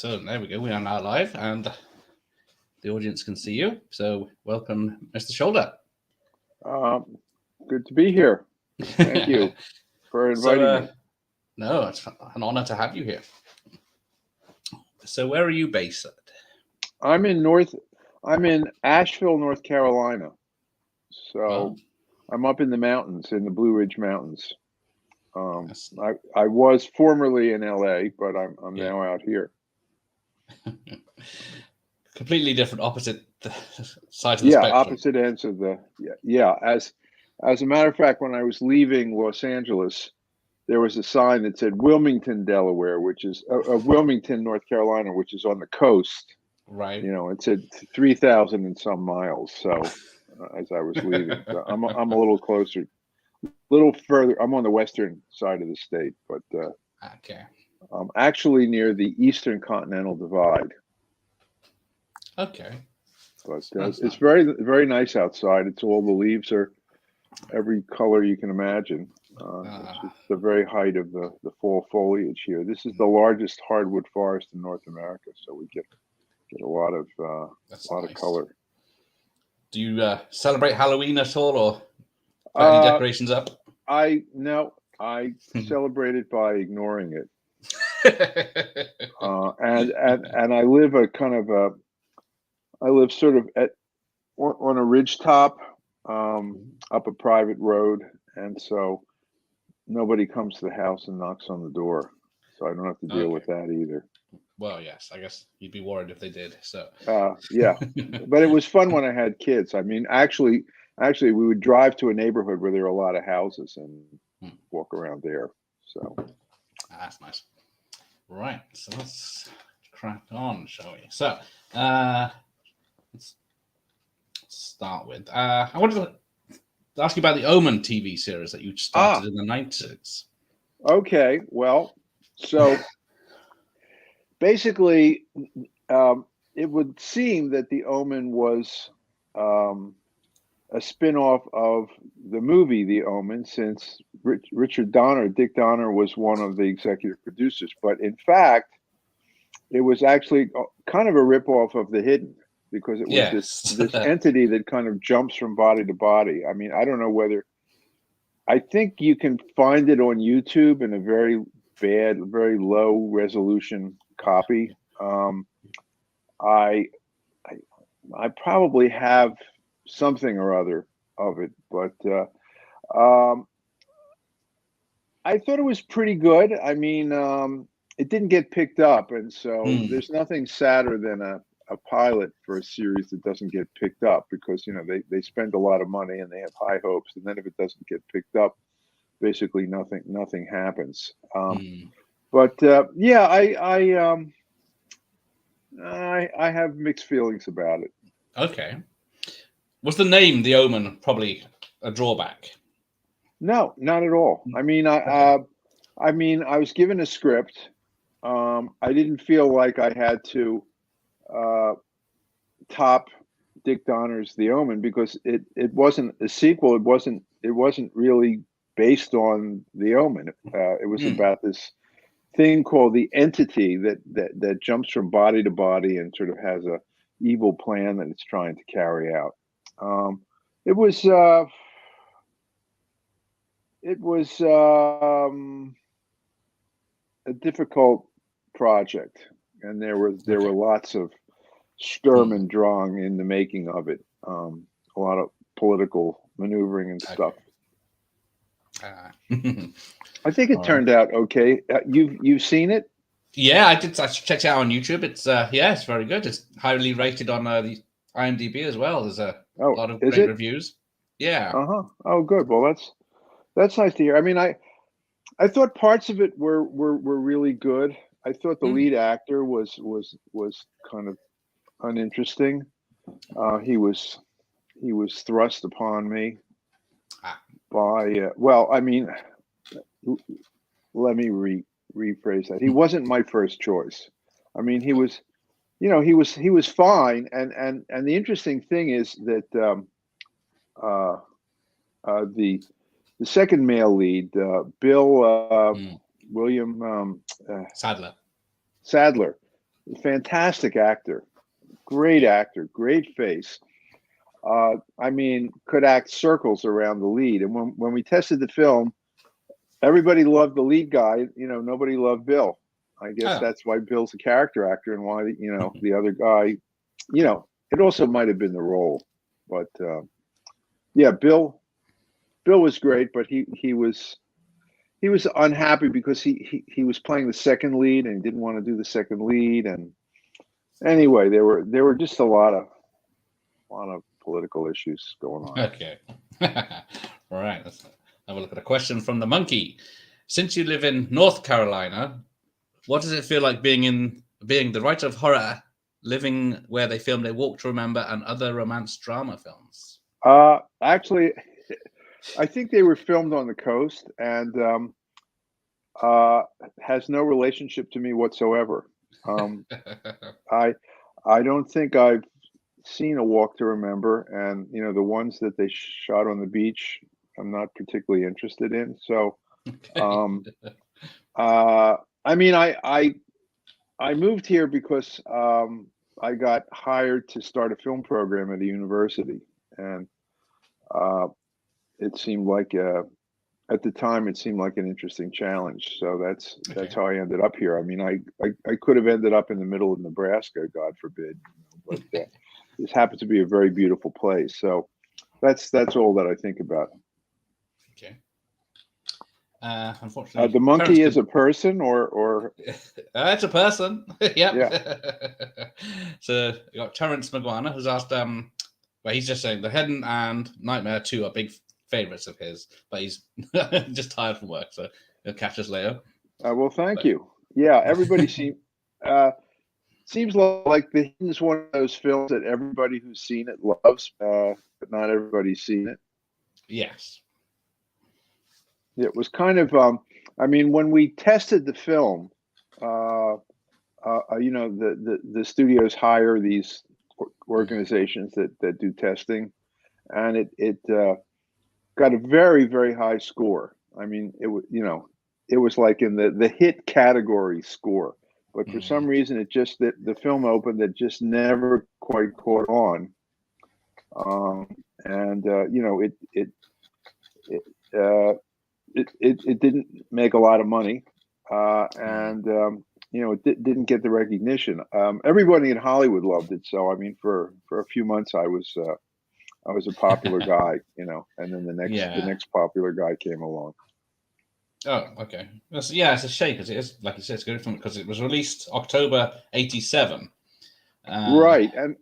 So there we go. We are now live, and the audience can see you. So welcome, Mr. Sholder. Um, Good to be here. Thank you for so, inviting me. no, it's an honor to have you here. So, where are you based at? I'm in North. I'm in Asheville, North Carolina. Well, So I'm up in the mountains, in the Blue Ridge Mountains. that's, I was formerly in LA, but I'm yeah, now out here. completely different, opposite sides of the Yeah, spectrum. opposite ends of the yeah. As a matter of fact, when I was leaving Los Angeles, there was a sign that said Wilmington, Delaware, which is Wilmington, North Carolina, which is on the coast. Right. You know, it said 3,000 and some miles. So as I was leaving, so I'm a little closer, little further. I'm on the western side of the state, but Okay. I'm actually near the Eastern Continental Divide. Okay. But That's it's nice. very nice outside. It's all the leaves are every color you can imagine. It's Uh, just the very height of the fall foliage here. This is the largest hardwood forest in North America, so we get a that's lot of nice. color. Do you celebrate Halloween at all, or put any Uh, decorations up? I no, I celebrate it by ignoring it. And I live a kind of a I live sort of on a ridge top, up a private road, and so nobody comes to the house and knocks on the door, so I don't have to deal Okay. with that either. Well, yes. I guess you'd be worried if they did. So. Yeah, but it was fun when I had kids. I mean, actually, we would drive to a neighborhood where there were a lot of houses and Hmm. walk around there. So, That's nice. Right, so let's crack on, shall we? So, let's start with. I wanted to ask you about the Omen TV series that you started ah, in the 90s. okay. Well, so basically, it would seem that The Omen was um, a spin-off of the movie The Omen, since Dick Donner, was one of the executive producers. But in fact, it was actually kind of a ripoff of The Hidden, because it was Yes. this entity that kind of jumps from body to body. I mean, I don't know whether I think you can find it on YouTube in a very bad, very low resolution copy. I, I I probably have something or other of it, but I thought it was pretty good. I mean, it didn't get picked up, and so Hmm. there's nothing sadder than a pilot for a series that doesn't get picked up, because they spend a lot of money and they have high hopes, and then if it doesn't get picked up, basically nothing happens. Hmm. But yeah, I have mixed feelings about it. Okay. Was the name The Omen probably a drawback? No, not at all. Okay. I mean, I was given a script. I didn't feel like I had to uh, top Dick Donner's The Omen, because it wasn't a sequel. It wasn't really based on The Omen. It was Hmm. about this thing called the entity that jumps from body to body and sort of has a evil plan that it's trying to carry out. Um, it was a difficult project, and there were Okay. lots of Sturm Hmm. and Drang in the making of it. A lot of political maneuvering and stuff. Okay. Uh, I think it all right. turned out okay. You've seen it? Yeah, I did. I checked it out on YouTube. It's yeah, it's very good. It's highly rated on the IMDb as well. There's a Oh, lot of is great it? reviews. Yeah. Uh-huh. Oh, good. Well, that's nice to hear. I mean, I thought parts of it were really good. I thought the Mm. lead actor was kind of uninteresting. He was thrust upon me Ah, by well, I mean, let me rephrase that. He wasn't my first choice. I mean, he was, he was fine. And the interesting thing is that uh, the second male lead, Bill mm. William Sadler. Sadler, fantastic actor, great actor, great face. I mean, could act circles around the lead. And when we tested the film, everybody loved the lead guy. You know, nobody loved Bill. I guess Oh, that's why Bill's a character actor, and why the other guy. You know, it also might have been the role, but yeah, Bill was great, but he was unhappy because he was playing the second lead and he didn't want to do the second lead. And anyway, there were just a lot of political issues going on. okay. All right. Let's have a look at a question from the monkey. Since you live in North Carolina, what does it feel like being the writer of horror, living where they filmed A Walk to Remember and other romance drama films? Actually, I think they were filmed on the coast, and has no relationship to me whatsoever. Um, I I don't think I've seen A Walk to Remember, and the ones that they shot on the beach, I'm not particularly interested in. So, Okay. um, uh, I mean, I moved here because I got hired to start a film program at a university, and uh, it seemed like at the time it seemed like an interesting challenge. So that's Okay. how I ended up here. I mean, I could have ended up in the middle of Nebraska, God forbid, but this happens to be a very beautiful place. So that's all that I think about. Okay. Unfortunately, The parents monkey is can. a person, or It's a person. Yep. yeah. So you got Terrence McGuana who's asked, well, he's just saying The Hidden and Nightmare 2 are big favorites of his, but he's just tired from work, so he'll catch us later. Well, thank But you. Yeah, everybody uh, seems like The Hidden is one of those films that everybody who's seen it loves, but not everybody's seen it. yes. It was kind of, I mean, when we tested the film, uh, the studios hire these organizations that do testing, and it got a very, very high score. I mean, it was like in the hit category score. But for some Mm. reason, it just that the film opened that just never quite caught on. And it uh, it didn't make a lot of money, Mm. and didn't get the recognition. Everybody in Hollywood loved it, so I mean, for a few months, I was a popular guy, and then the Yeah. next popular guy came along. Oh, okay. Yeah, it's a shame because it is, like you said, it's good film because it was released October '87. Uh, Right, and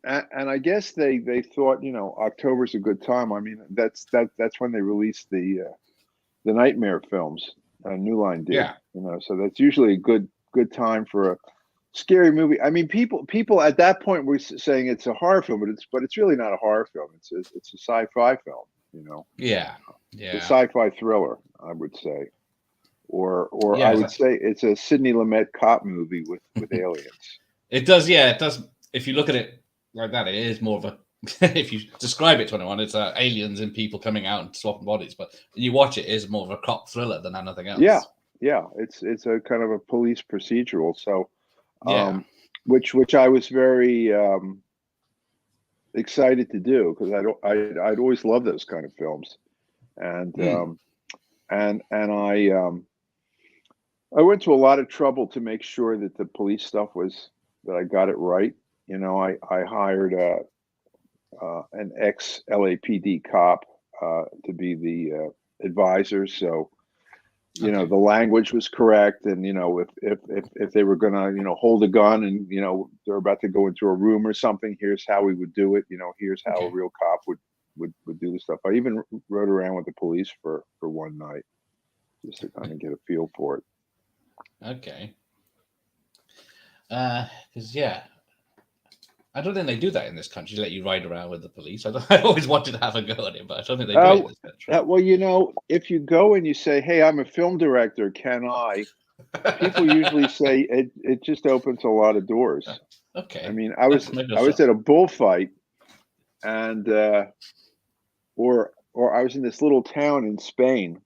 I guess they thought October's a good time. I mean, that's when they released the Nightmare films. New Line did, yeah. so that's usually a good time for a scary movie. I mean, people at that point were saying it's a horror film, but it's really not a horror film. It's a sci-fi film. Yeah. It's a Yeah. sci-fi thriller, I would say, or I Yeah. would say it's a Sidney Lumet cop movie with aliens. It does, yeah, it does. If you look at it like that, it is more of a. If you describe it to anyone, it's aliens and people coming out and swapping bodies. But when you watch it, it is more of a cop thriller than anything Yeah, else. yeah, it's a kind of a police procedural. So, Yeah. which I was very excited to do because I'd always loved those kind of films, and Mm. I went to a lot of trouble to make sure that the police stuff was that I got it right. I hired an ex LAPD cop to be the advisor, so Okay. the language was correct, and if they were gonna hold a gun and they're about to go into a room or something, here's how we would do it. Here's how a Okay. real cop would do the stuff. I even rode around with the police for one night just to kind of get a feel for it. Okay. Because yeah, I don't think they do that in this country. Let you ride around with the police. I always wanted to have a go at it, but I don't think they do it Uh, in this country. well, if you go and you say, "Hey, I'm a film director, can I?" People usually say it just opens a lot of doors. I Okay. mean, I was Maybe I was so. at a bullfight, and or I was in this little town in Spain,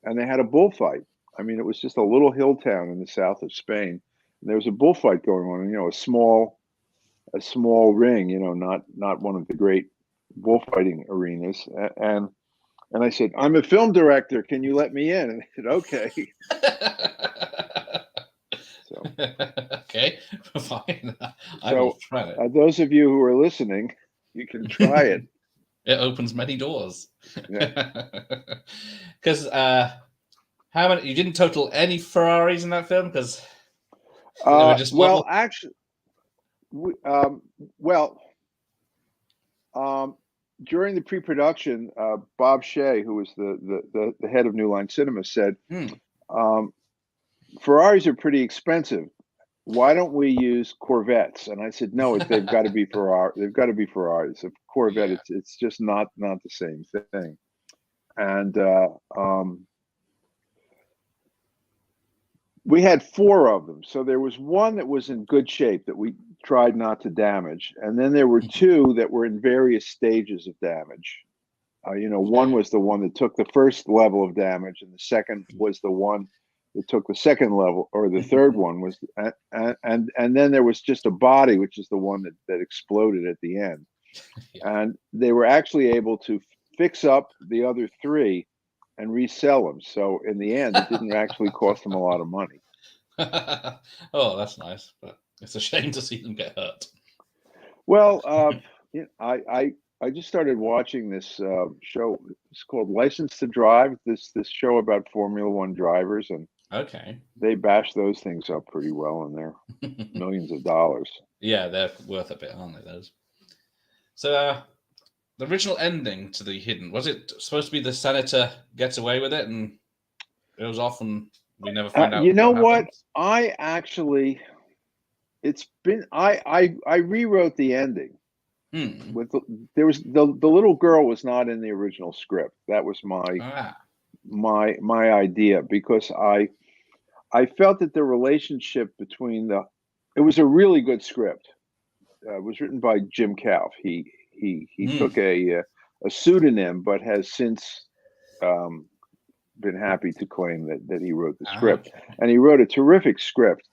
and they had a bullfight. I mean, it was just a little hill town in the south of Spain, There was a bullfight going on, a small ring, not one of the great bullfighting arenas. And I said, I'm a film director. Can you let me in? And they said, okay. So, Okay, fine. I will so try it. those of you who are listening, you can try it. It opens many doors. Yeah. Because how many? You didn't total any Ferraris in that film because they were just models. Well, actually, well, during the pre-production, Bob Shea, who was the head of New Line Cinema, said, Ferraris are pretty expensive. Why don't we use Corvettes? And I said, no, they've got to be Ferrari. They've got to be Ferraris. A Corvette, Yeah. it's just not the same thing. And we had 4 of them. So there was one that was in good shape that we tried not to damage. And then there were 2 that were in various stages of damage. One was the one that took the first level of damage, and the second was the one that took the second level, or the third one was, and then there was just a body, which is the one that exploded at the end. Yeah. And they were actually able to fix up the other 3 and resell them. So in the end, it didn't actually cost them a lot of money. Oh, that's nice, but it's a shame to see them get hurt. Well, I just started watching this show. It's called License to Drive. This show about Formula One drivers, and Okay. they bash those things up pretty well, and they're millions of dollars. Yeah, they're worth a bit, aren't they? Those. So the original ending to The Hidden, was it supposed to be the senator gets away with it and goes off, and we never find out? You know what? Happens? I actually, it's been I rewrote the ending. With there was the little girl was not in the original script. That was my idea, because I felt that the relationship between it was a really good script. It was written by Jim Kauf. He took a pseudonym, but has since been happy to claim that he wrote the script. Okay. And he wrote a terrific script.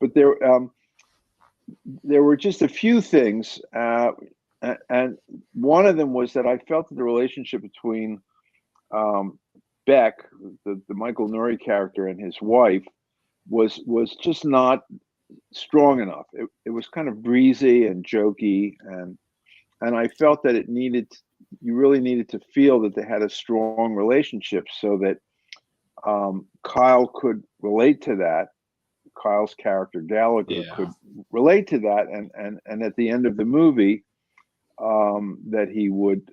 But there were just a few things, and one of them was that I felt that the relationship between Beck, the Michael Nouri character, and his wife was just not strong enough. It was kind of breezy and jokey, and I felt that you really needed to feel that they had a strong relationship, so that Kyle could relate to that. Kyle's character Gallagher could relate to that, and at the end of the movie, that he would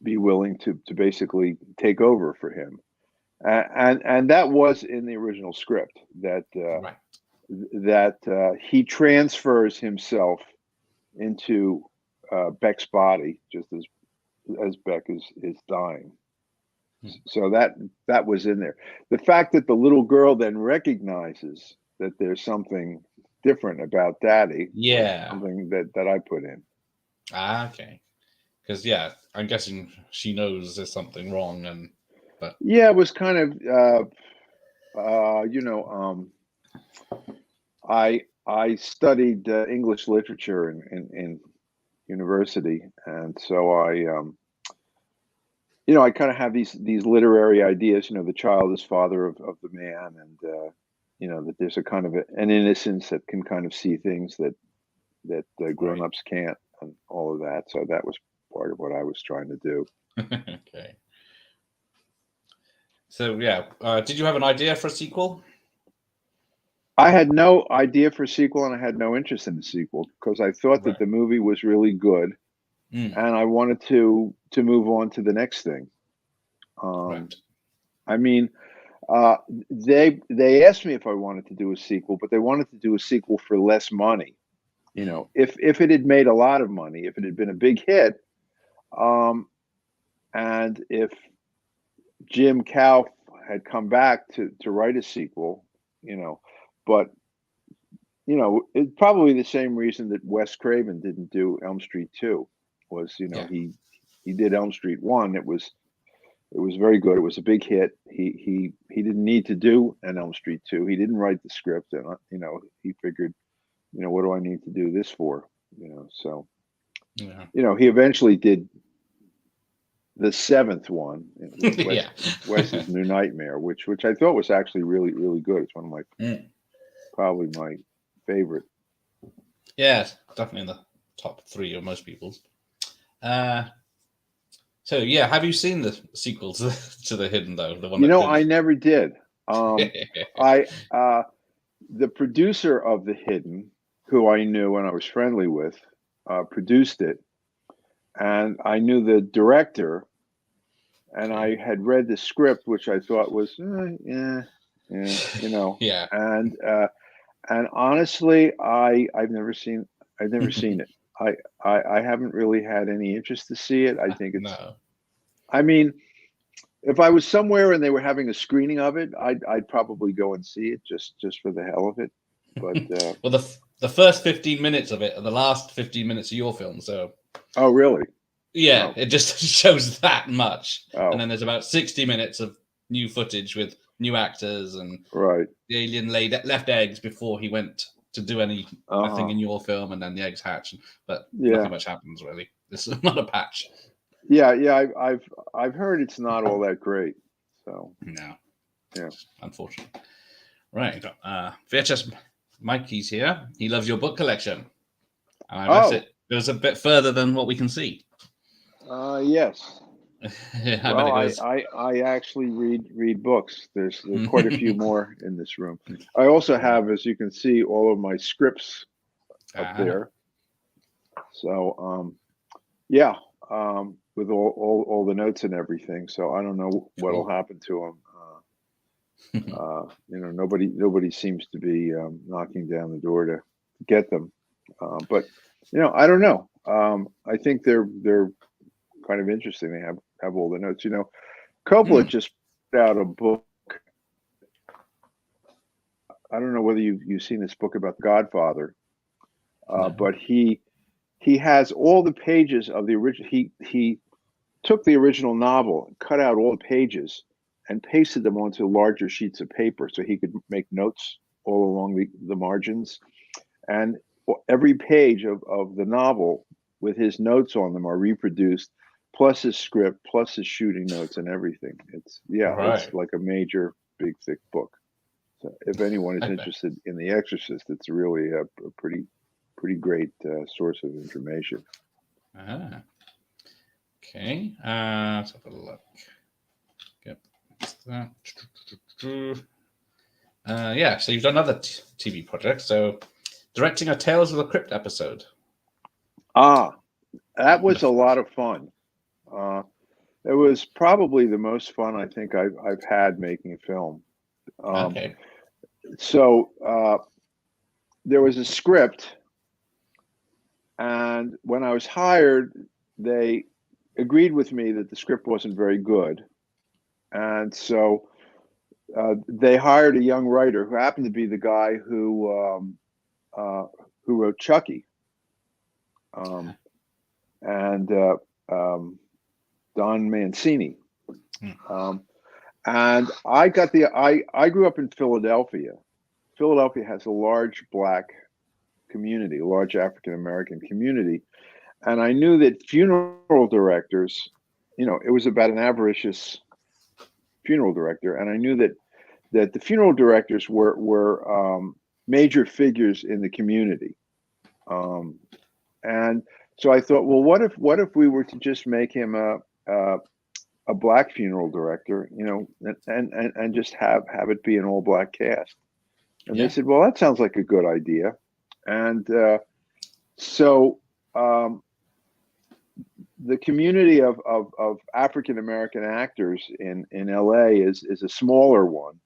be willing to basically take over for him, and that was in the original script, that he transfers himself into Beck's body just as Beck is dying. So that was in there. The fact that the little girl then recognizes that there's something different about Daddy, something that I put in. Okay. Because I'm guessing she knows there's something wrong, but it was kind of I studied English literature in university, and so I kind of have these literary ideas. The child is father of the man, and that there's a kind of an innocence that can kind of see things that grown-ups can't, and all of that. So that was part of what I was trying to do. Okay. So did you have an idea for a sequel? I had no idea for a sequel, and I had no interest in the sequel, because I thought that the movie was really good, and I wanted to move on to the next thing. I mean, they asked me if I wanted to do a sequel, but they wanted to do a sequel for less money. If it had made a lot of money, if it had been a big hit, and if Jim Kauf had come back to write a sequel, but it's probably the same reason that Wes Craven didn't do Elm Street 2 was, he did Elm Street 1. It was It was very good. It was a big hit. He didn't need to do an Elm Street 2. He didn't write the script, and he figured, what do I need to do this for? So Yeah. he eventually did the seventh one, Yeah. Wes's New Nightmare, which I thought was actually really, really good. It's one of my probably my favorite. Yeah, definitely in the top 3 of most people's. So yeah, have you seen the sequel to The Hidden though? The one that I never did. I the producer of The Hidden, who I knew and I was friendly with, produced it, and I knew the director, and I had read the script, which I thought was yeah, Yeah. and honestly, I've never seen it. I haven't really had any interest to see it. I think it's. No. I mean, if I was somewhere and they were having a screening of it, I'd probably go and see it just for the hell of it. But well, the first 15 minutes of it are the last 15 minutes of your film, so. Oh, really? Yeah, It just shows that much, and then Oh, there's about 60 minutes of new footage with new actors, and right. the alien left eggs before he went to do anything in your film, and then the eggs hatch, but Yeah. nothing much happens really. This is not a patch. Yeah. I've heard it's not all that great. So No. Yeah. Unfortunately. Right. VHS Mikey's here. He loves your book collection. And I must say, it goes a bit further than what we can see. Yes. Well, goes... I actually read books. There's quite a few more in this room. I also have, as you can see, all of my scripts up there. So yeah, with all the notes and everything. So I don't know what'll happen to them. Nobody seems to be knocking down the door to get them. But I don't know. I think they're kind of interesting. They have all the notes. Coppola just put out a book. I don't know whether you've seen this book about the Godfather, but he has all the pages of the original. He took the original novel, cut out all the pages, and pasted them onto larger sheets of paper so he could make notes all along the margins. And every page of the novel with his notes on them are reproduced, plus his script, plus his shooting notes and everything. It's like a major, big, thick book. So if anyone is interested in The Exorcist, it's really a pretty great source of information. Okay, let's have a look. Get that. So you've done other TV projects. So directing a Tales of the Crypt episode. That was a lot of fun. It was probably the most fun I think I've had making a film. So there was a script, and when I was hired, they agreed with me that the script wasn't very good, and so they hired a young writer who happened to be the guy who wrote Chucky, and Don Mancini. And I grew up in Philadelphia. Philadelphia has a large black community, a large African American community. And I knew that funeral directors, it was about an avaricious funeral director. And I knew that the funeral directors were major figures in the community. And so I thought, well, what if we were to just make him a black funeral director, and just have it be an all black cast? And they said, well, that sounds like a good idea. And so the community of African American actors in LA is a smaller one,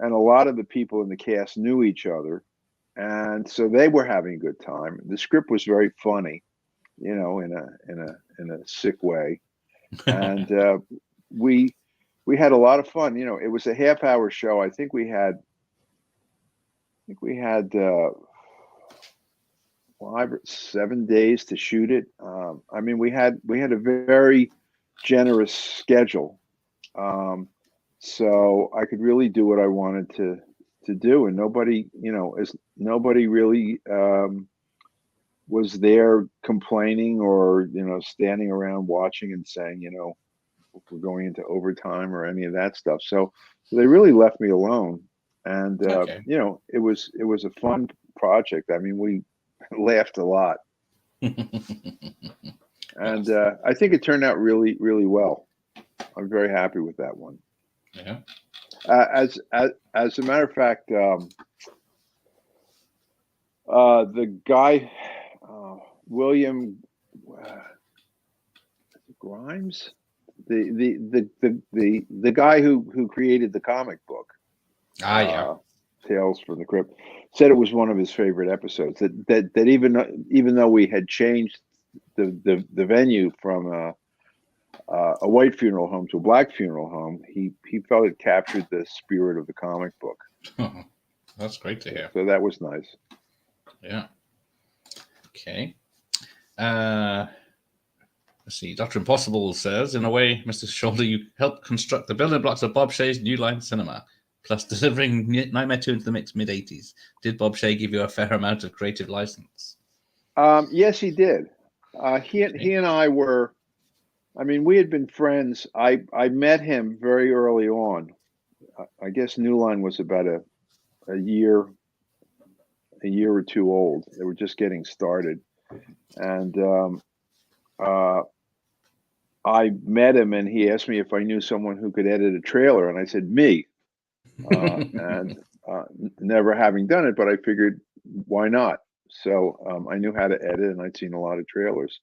and a lot of the people in the cast knew each other, and so they were having a good time. The script was very funny, in a sick way, and we had a lot of fun. It was a half-hour show. I think we had 5 or 7 days to shoot it. I mean, we had a very generous schedule, So I could really do what I wanted to do, and nobody, nobody really was there complaining or standing around watching and saying, we're going into overtime or any of that stuff. So they really left me alone, and Okay. it was a fun project. I mean, we laughed a lot, and Yes. I think it turned out really, really well. I'm very happy with that one. Yeah. As a matter of fact, the guy, William Grimes, the guy who created the comic book, Yeah. Tales from the Crypt, said it was one of his favorite episodes. That even though we had changed the venue from a white funeral home to a black funeral home, he felt it captured the spirit of the comic book. That's great to hear. So that was nice. Yeah. Okay. Let's see. Dr. Impossible says, in a way, Mr. Sholder, you helped construct the building blocks of Bob Shaye's New Line Cinema, plus delivering Nightmare 2 into the mix mid-'80s. Did Bob Shaye give you a fair amount of creative license? Yes, he did. He Okay. and I were. I mean, we had been friends. I met him very early on. I guess New Line was about a year or two old. They were just getting started, and I met him, and he asked me if I knew someone who could edit a trailer, and I said me. And never having done it, but I figured why not? So I knew how to edit, and I'd seen a lot of trailers,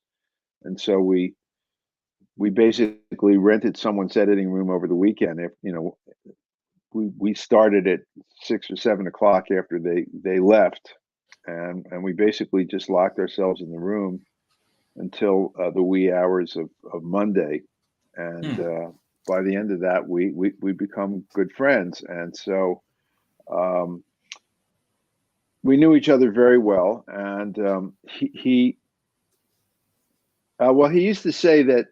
and so we basically rented someone's editing room over the weekend. If we started at 6 or 7 o'clock after they left, and we basically just locked ourselves in the room until the wee hours of Monday, and by the end of that, we become good friends, and so we knew each other very well. And well, he used to say that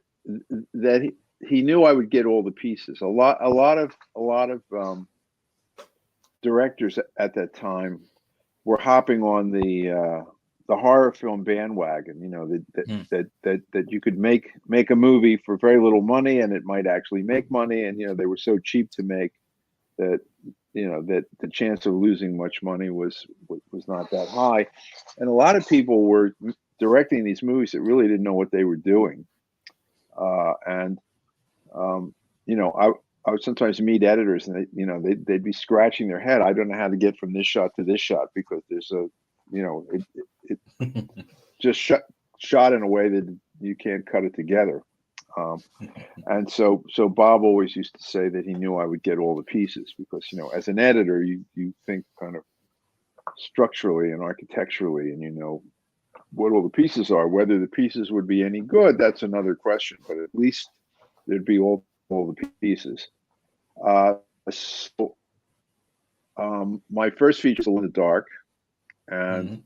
he knew I would get all the pieces. A lot of directors at that time were hopping on the horror film bandwagon. That you could make a movie for very little money, and it might actually make money. And they were so cheap to make that that the chance of losing much money was not that high. And a lot of people were directing these movies that really didn't know what they were doing. And I would sometimes meet editors, and they'd be scratching their head. I don't know how to get from this shot to this shot because there's it just shot in a way that you can't cut it together. And so Bob always used to say that he knew I would get all the pieces because as an editor you think kind of structurally and architecturally, and what all the pieces are. Whether the pieces would be any good, that's another question, but at least there'd be all the pieces. So my first feature was in the dark, and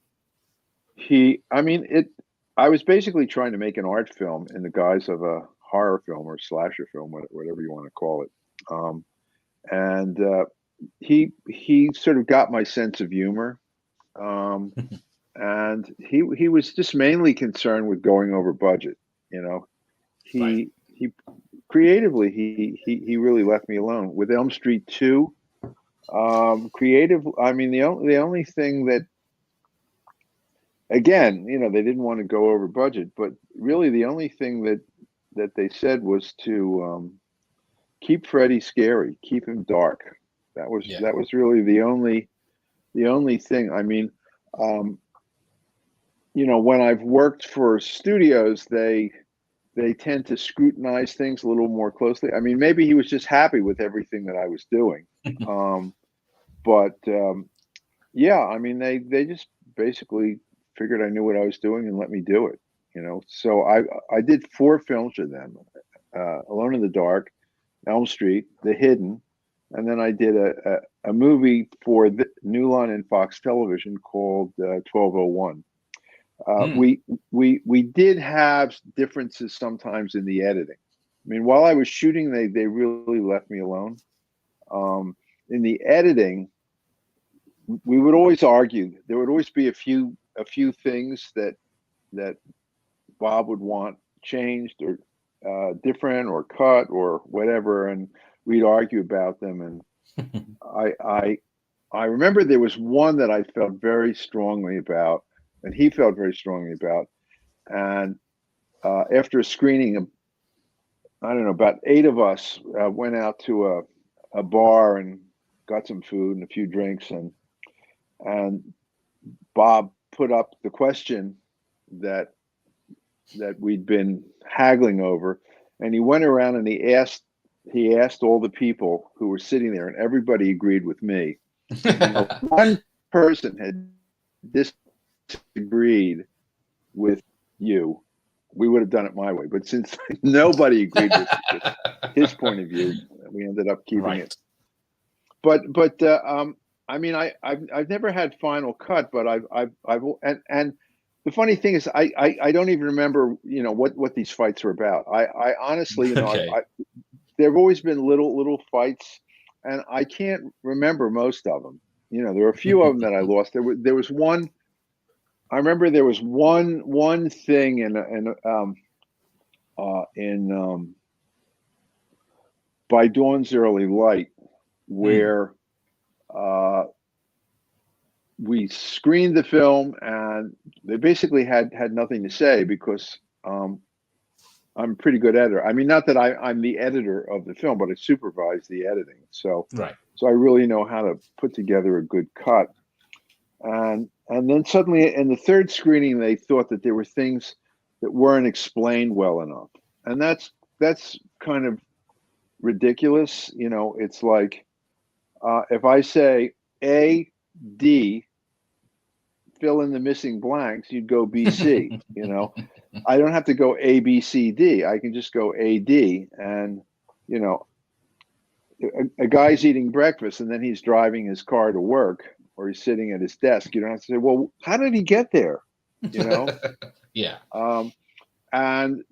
I was basically trying to make an art film in the guise of a horror film or slasher film, whatever you want to call it. And he sort of got my sense of humor. And he was just mainly concerned with going over budget. He creatively he really left me alone with Elm Street 2. Creative. I mean, the only thing that, again, they didn't want to go over budget, but really the only thing that they said was to keep Freddy scary, keep him dark. That was really the only thing. I mean, when I've worked for studios, they tend to scrutinize things a little more closely. I mean, maybe he was just happy with everything that I was doing. But yeah, I mean, they just basically figured I knew what I was doing and let me do it. So I did 4 films with them: Alone in the Dark, Elm Street, The Hidden, and then I did a movie for the New Line and Fox Television called 1201. We did have differences sometimes in the editing. I mean, while I was shooting, they really left me alone. In the editing, we would always argue. There would always be a few things that Bob would want changed or different or cut or whatever, and we'd argue about them. And I remember there was one that I felt very strongly about, and he felt very strongly about. And after a screening, I don't know, about 8 of us went out to a bar and got some food and a few drinks, and Bob put up the question that we'd been haggling over, and he went around and he asked all the people who were sitting there, and everybody agreed with me. One person had disagreed with you, we would have done it my way. But since nobody agreed with his point of view, we ended up keeping it. But I mean, I've never had final cut, but I've and the funny thing is, I don't even remember, what these fights were about. I honestly, Okay. there've always been little fights, and I can't remember most of them. There were a few of them that I lost. There was one. I remember there was one thing in By Dawn's Early Light where we screened the film, and they basically had nothing to say because I'm a pretty good editor. I mean, not that I'm the editor of the film, but I supervise the editing. So I really know how to put together a good cut. And then suddenly in the third screening, they thought that there were things that weren't explained well enough. And that's kind of ridiculous. It's like if I say A, D, fill in the missing blanks, you'd go B, C. I don't have to go A, B, C, D. I can just go A, D. And, a guy's eating breakfast and then he's driving his car to work, or he's sitting at his desk. You don't have to say, well, how did he get there? Yeah. And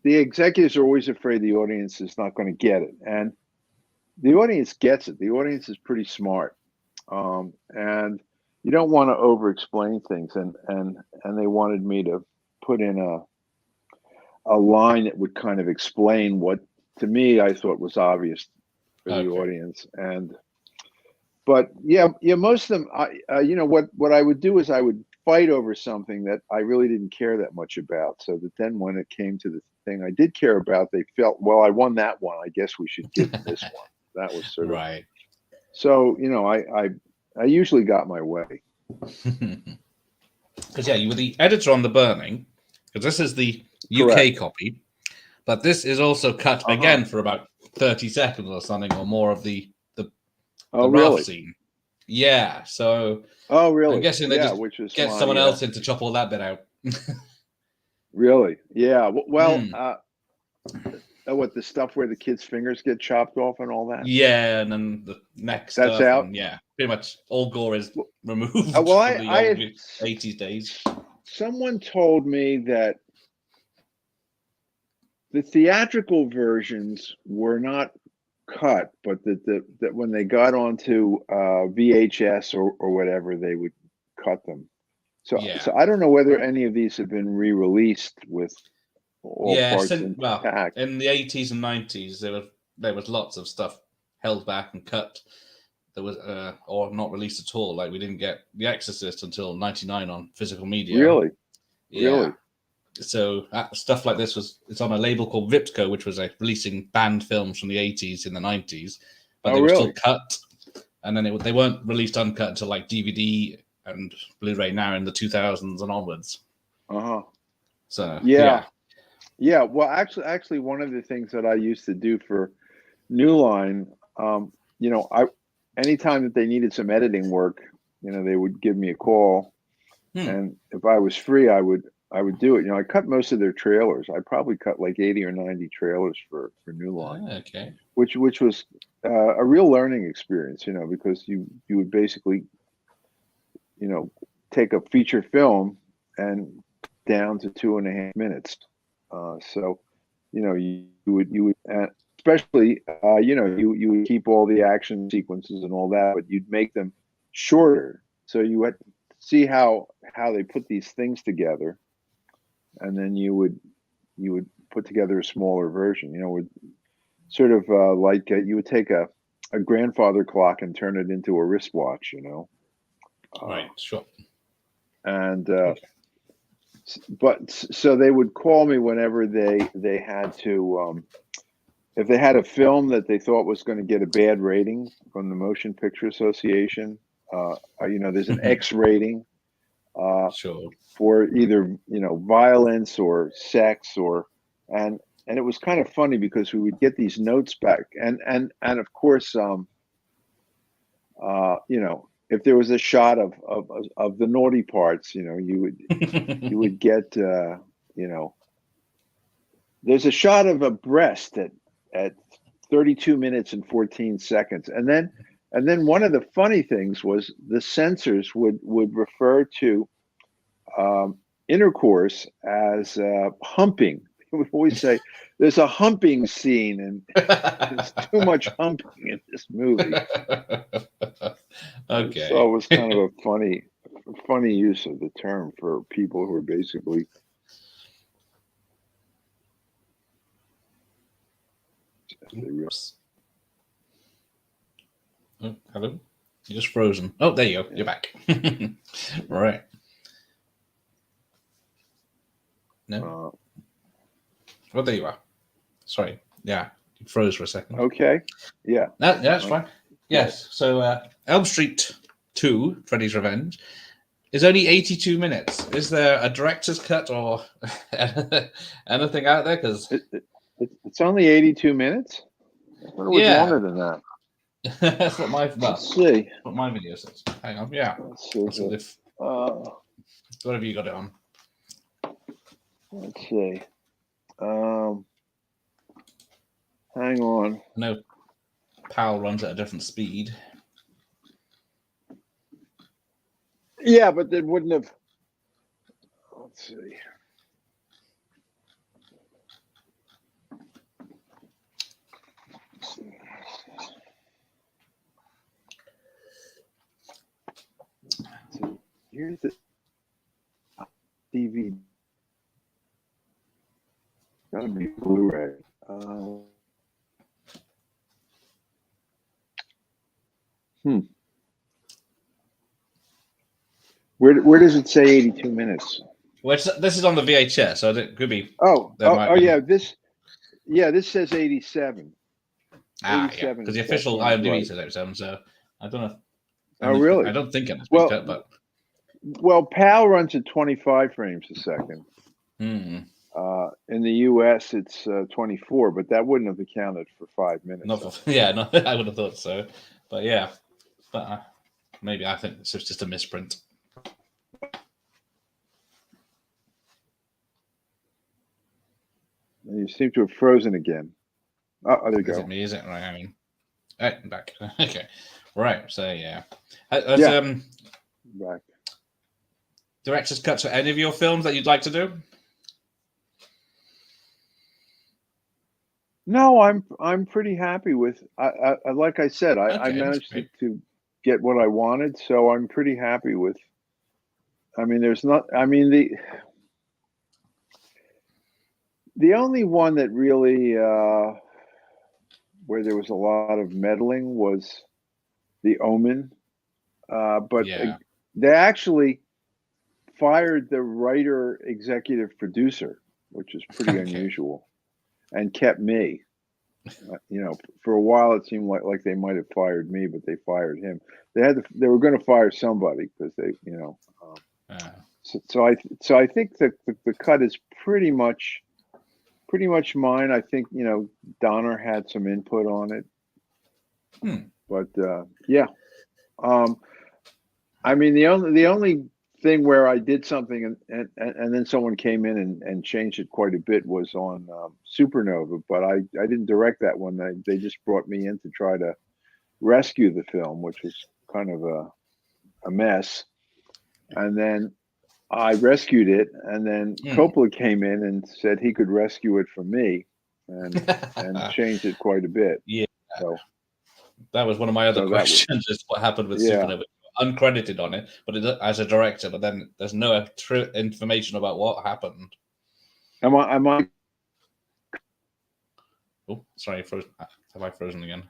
the executives are always afraid the audience is not going to get it. And the audience gets it. The audience is pretty smart. And you don't want to over-explain things. And they wanted me to put in a line that would kind of explain what, to me, I thought was obvious for the audience. But most of them, what I would do is I would fight over something that I really didn't care that much about. So that then when it came to the thing I did care about, they felt, well, I won that one. I guess we should give them this one. That was sort of right. So I usually got my way. Because you were the editor on The Burning, because this is the UK copy, but this is also cut again for about 30 seconds or something, or more of the rough scene. Yeah, so really? I'm guessing they just get someone else in to chop all that bit out. Really? Yeah. Well, what, the stuff where the kids' fingers get chopped off and all that? Yeah, and then the neck stuff. That's out? And pretty much all gore is removed well, from the old 80s days. Someone told me that the theatrical versions were not cut, but that when they got onto VHS or whatever, they would cut them. So I don't know whether any of these have been re-released with all parts intact. In the 80s and 90s, there was lots of stuff held back and cut. There was or not released at all. Like we didn't get The Exorcist until '99 on physical media. Really? Yeah. Really? So stuff like this it's on a label called Ripco, which was releasing banned films from the 80s in the 90s, but they were still cut. And then they weren't released uncut until like DVD and Blu-ray now in the 2000s and onwards. So yeah. Well, actually, one of the things that I used to do for New Line, anytime that they needed some editing work, they would give me a call, and if I was free, I would do it. I cut most of their trailers. I probably cut like 80 or 90 trailers for New Line. Which was a real learning experience, because you would basically, take a feature film and down to 2.5 minutes. So, you would and especially you would keep all the action sequences and all that, but you'd make them shorter. So you would see how they put these things together, and then you would put together a smaller version. With sort of like you would take a grandfather clock and turn it into a wristwatch. Right. Sure. And but so they would call me whenever they had to. If they had a film that they thought was going to get a bad rating from the Motion Picture Association, there's an X rating Sure. for either violence or sex and it was kind of funny because we would get these notes back and of course if there was a shot of the naughty parts, you would get there's a shot of a breast at 32 minutes and 14 seconds. And then one of the funny things was the censors would refer to intercourse as humping. They would always say, there's a humping scene and there's too much humping in this movie. Okay. So it was kind of a funny use of the term for people who are basically Oops. Oh, hello. You're just frozen. Oh, there you go. You're back. Right. No. Oh, there you are. Sorry. Yeah, you froze for a second. Okay. Yeah. Yeah, that's fine. Yes. So, Elm Street 2, Freddy's Revenge, is only 82 minutes. Is there a director's cut or anything out there? Because it's only 82 minutes. I thought it was longer than that. That's what my Let's see. What my video says. Hang on. Yeah. Let's see. What have you got it on? Let's see. Hang on. No. PAL runs at a different speed. Yeah, but they wouldn't have. Let's see. So here's the DVD. Gotta be Blu-ray. Where does it say 82 minutes? Well, this is on the VHS, so it could be. Yeah. This says 87. Yeah, because the official IMDb says 87. So I don't know. Really? I don't think it's been cut, but. Well, PAL runs at 25 frames a second. In the US, it's 24, but that wouldn't have accounted for 5 minutes. I would have thought so. But yeah, maybe I think it's just a misprint. You seem to have frozen again. Oh, there you go. Is it me? Is it right? I mean, I'm back. Okay, right. So yeah, back. Director's cuts for any of your films that you'd like to do? No, I'm pretty happy with. Like I said, I managed to get what I wanted, so I'm pretty happy with. I mean, the only one that really where there was a lot of meddling was The Omen, but they actually fired the writer executive producer, which is pretty unusual, and kept me. For a while it seemed like they might have fired me, but they fired him. They were going to fire somebody because they so I think the cut is pretty much mine. I think Donner had some input on it, but yeah. I mean the only thing where I did something and then someone came in and changed it quite a bit was on Supernova, but I didn't direct that one. They just brought me in to try to rescue the film, which was kind of a mess. And then I rescued it, and then Coppola came in and said he could rescue it for me. and changed it quite a bit. Yeah, So that was one of my other so that was questions: is what happened with yeah. Supernova? Uncredited on it, but as a director, but then there's no true information about what happened. Am I? Oh, sorry, have I frozen again?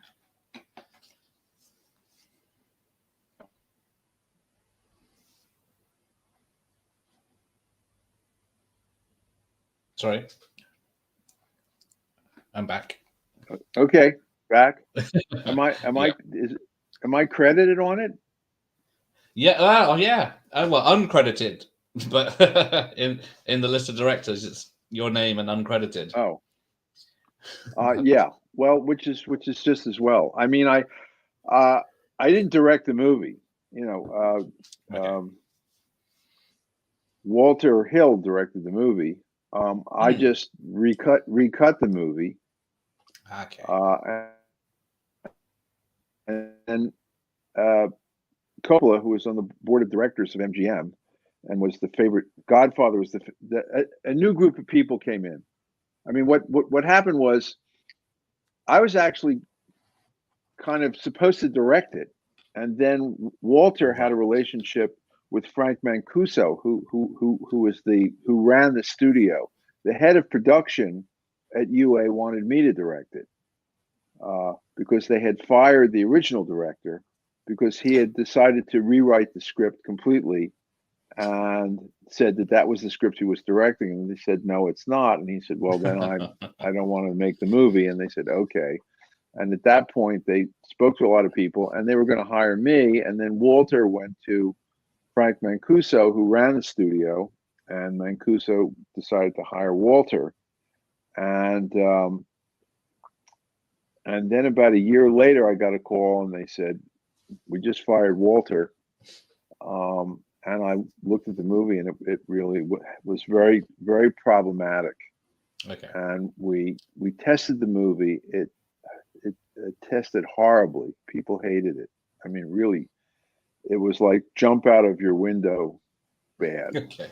Sorry, I'm back. Okay, back. Am I? Yeah. Am I credited on it? Yeah. Oh, yeah. Well, uncredited, but in the list of directors, it's your name and uncredited. Oh, yeah. Well, which is just as well. I mean, I didn't direct the movie. You know, Okay. Walter Hill directed the movie. I Hmm. just recut the movie. Okay. And Coppola, who was on the board of directors of MGM and was the favorite Godfather, was a new group of people came in. I mean, what happened was I was actually kind of supposed to direct it, and then Walter had a Right. relationship with Frank Mancuso, who ran the studio. The head of production at UA wanted me to direct it because they had fired the original director because he had decided to rewrite the script completely and said that that was the script he was directing. And they said, no, it's not. And he said, well, then I don't want to make the movie. And they said, okay. And at that point, they spoke to a lot of people and they were going to hire me. And then Walter went to Frank Mancuso, who ran the studio, and Mancuso decided to hire Walter. And then about a year later, I got a call and they said, we just fired Walter. And I looked at the movie and it really was very, very problematic. Okay. And we tested the movie. It tested horribly. People hated it. I mean, really, it was like jump out of your window bad. Okay.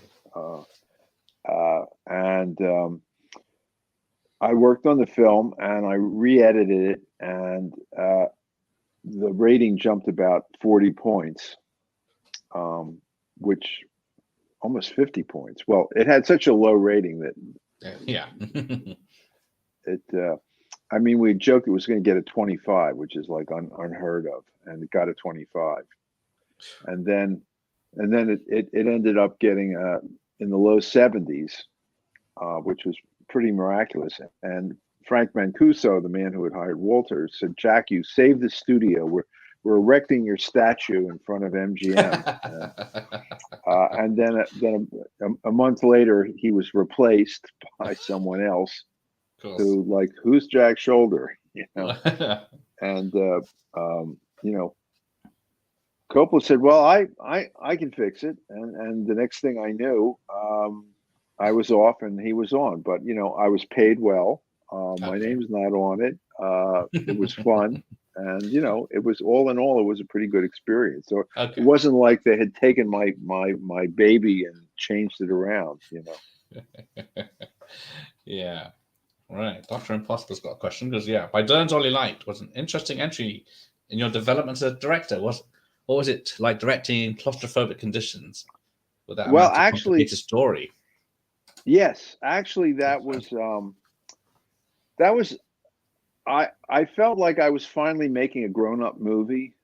And I worked on the film and I re-edited it, and the rating jumped about 40 points, which almost 50 points. Well, it had such a low rating that Yeah. it. I mean, we joked it was going to get a 25, which is like unheard of, and it got a 25. And then it ended up getting in the low 70s, which was pretty miraculous. And Frank Mancuso, the man who had hired Walter, said, "Jack, you saved the studio. We're erecting your statue in front of MGM." And then a month later, he was replaced by someone else who, like, who's Jack Sholder, you know? And you know, Coppola said, "Well, I can fix it." And the next thing I knew, I was off and he was on. But you know, I was paid well. My name's not on it. It was fun, and you know, it was all in all, it was a pretty good experience. So it wasn't like they had taken my baby and changed it around, you know. Yeah. Right. Dr. Impossible's got a question because, yeah, By Dawn's All Light was an interesting entry in your development as a director. What was it like directing in claustrophobic conditions with that amount of complicated story? Yes, actually, that was I felt like I was finally making a grown-up movie.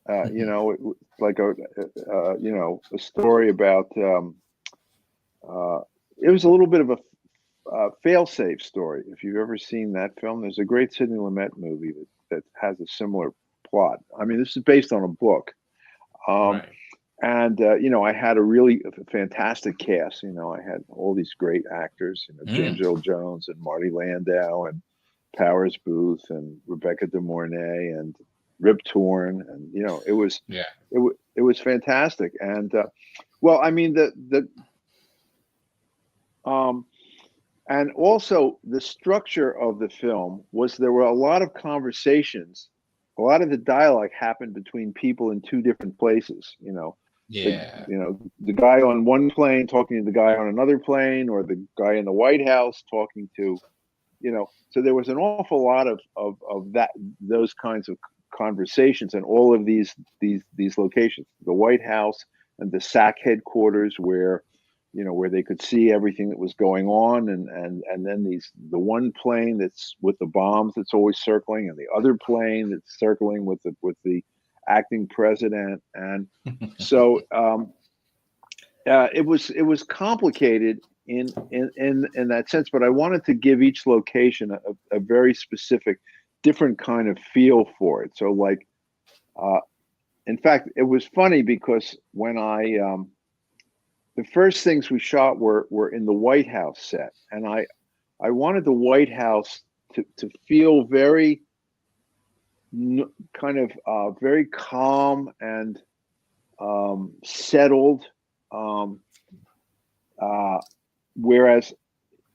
You know, like you know, a story about it was a little bit of a fail-safe story. If you've ever seen that film, there's a great Sidney Lumet movie that has a similar plot. I mean, this is based on a book. Right. And you know, I had a really fantastic cast. You know, I had all these great actors. You know, James Earl Jones and Marty Landau and Powers Booth and Rebecca De Mornay and Rip Torn, and you know, it was it was fantastic. And well, I mean and also the structure of the film was there were a lot of conversations. A lot of the dialogue happened between people in two different places. You know, you know, the guy on one plane talking to the guy on another plane, or the guy in the White House talking to So there was an awful lot of those kinds of conversations, and all of these locations, the White House and the SAC headquarters, where where they could see everything that was going on, and then the one plane that's with the bombs that's always circling, and the other plane that's circling with the acting president. And so it was complicated in that sense, but I wanted to give each location a very specific, different kind of feel for it. So like, in fact, it was funny because when the first things we shot were in the White House set, and I wanted the White House to feel very kind of very calm and settled, whereas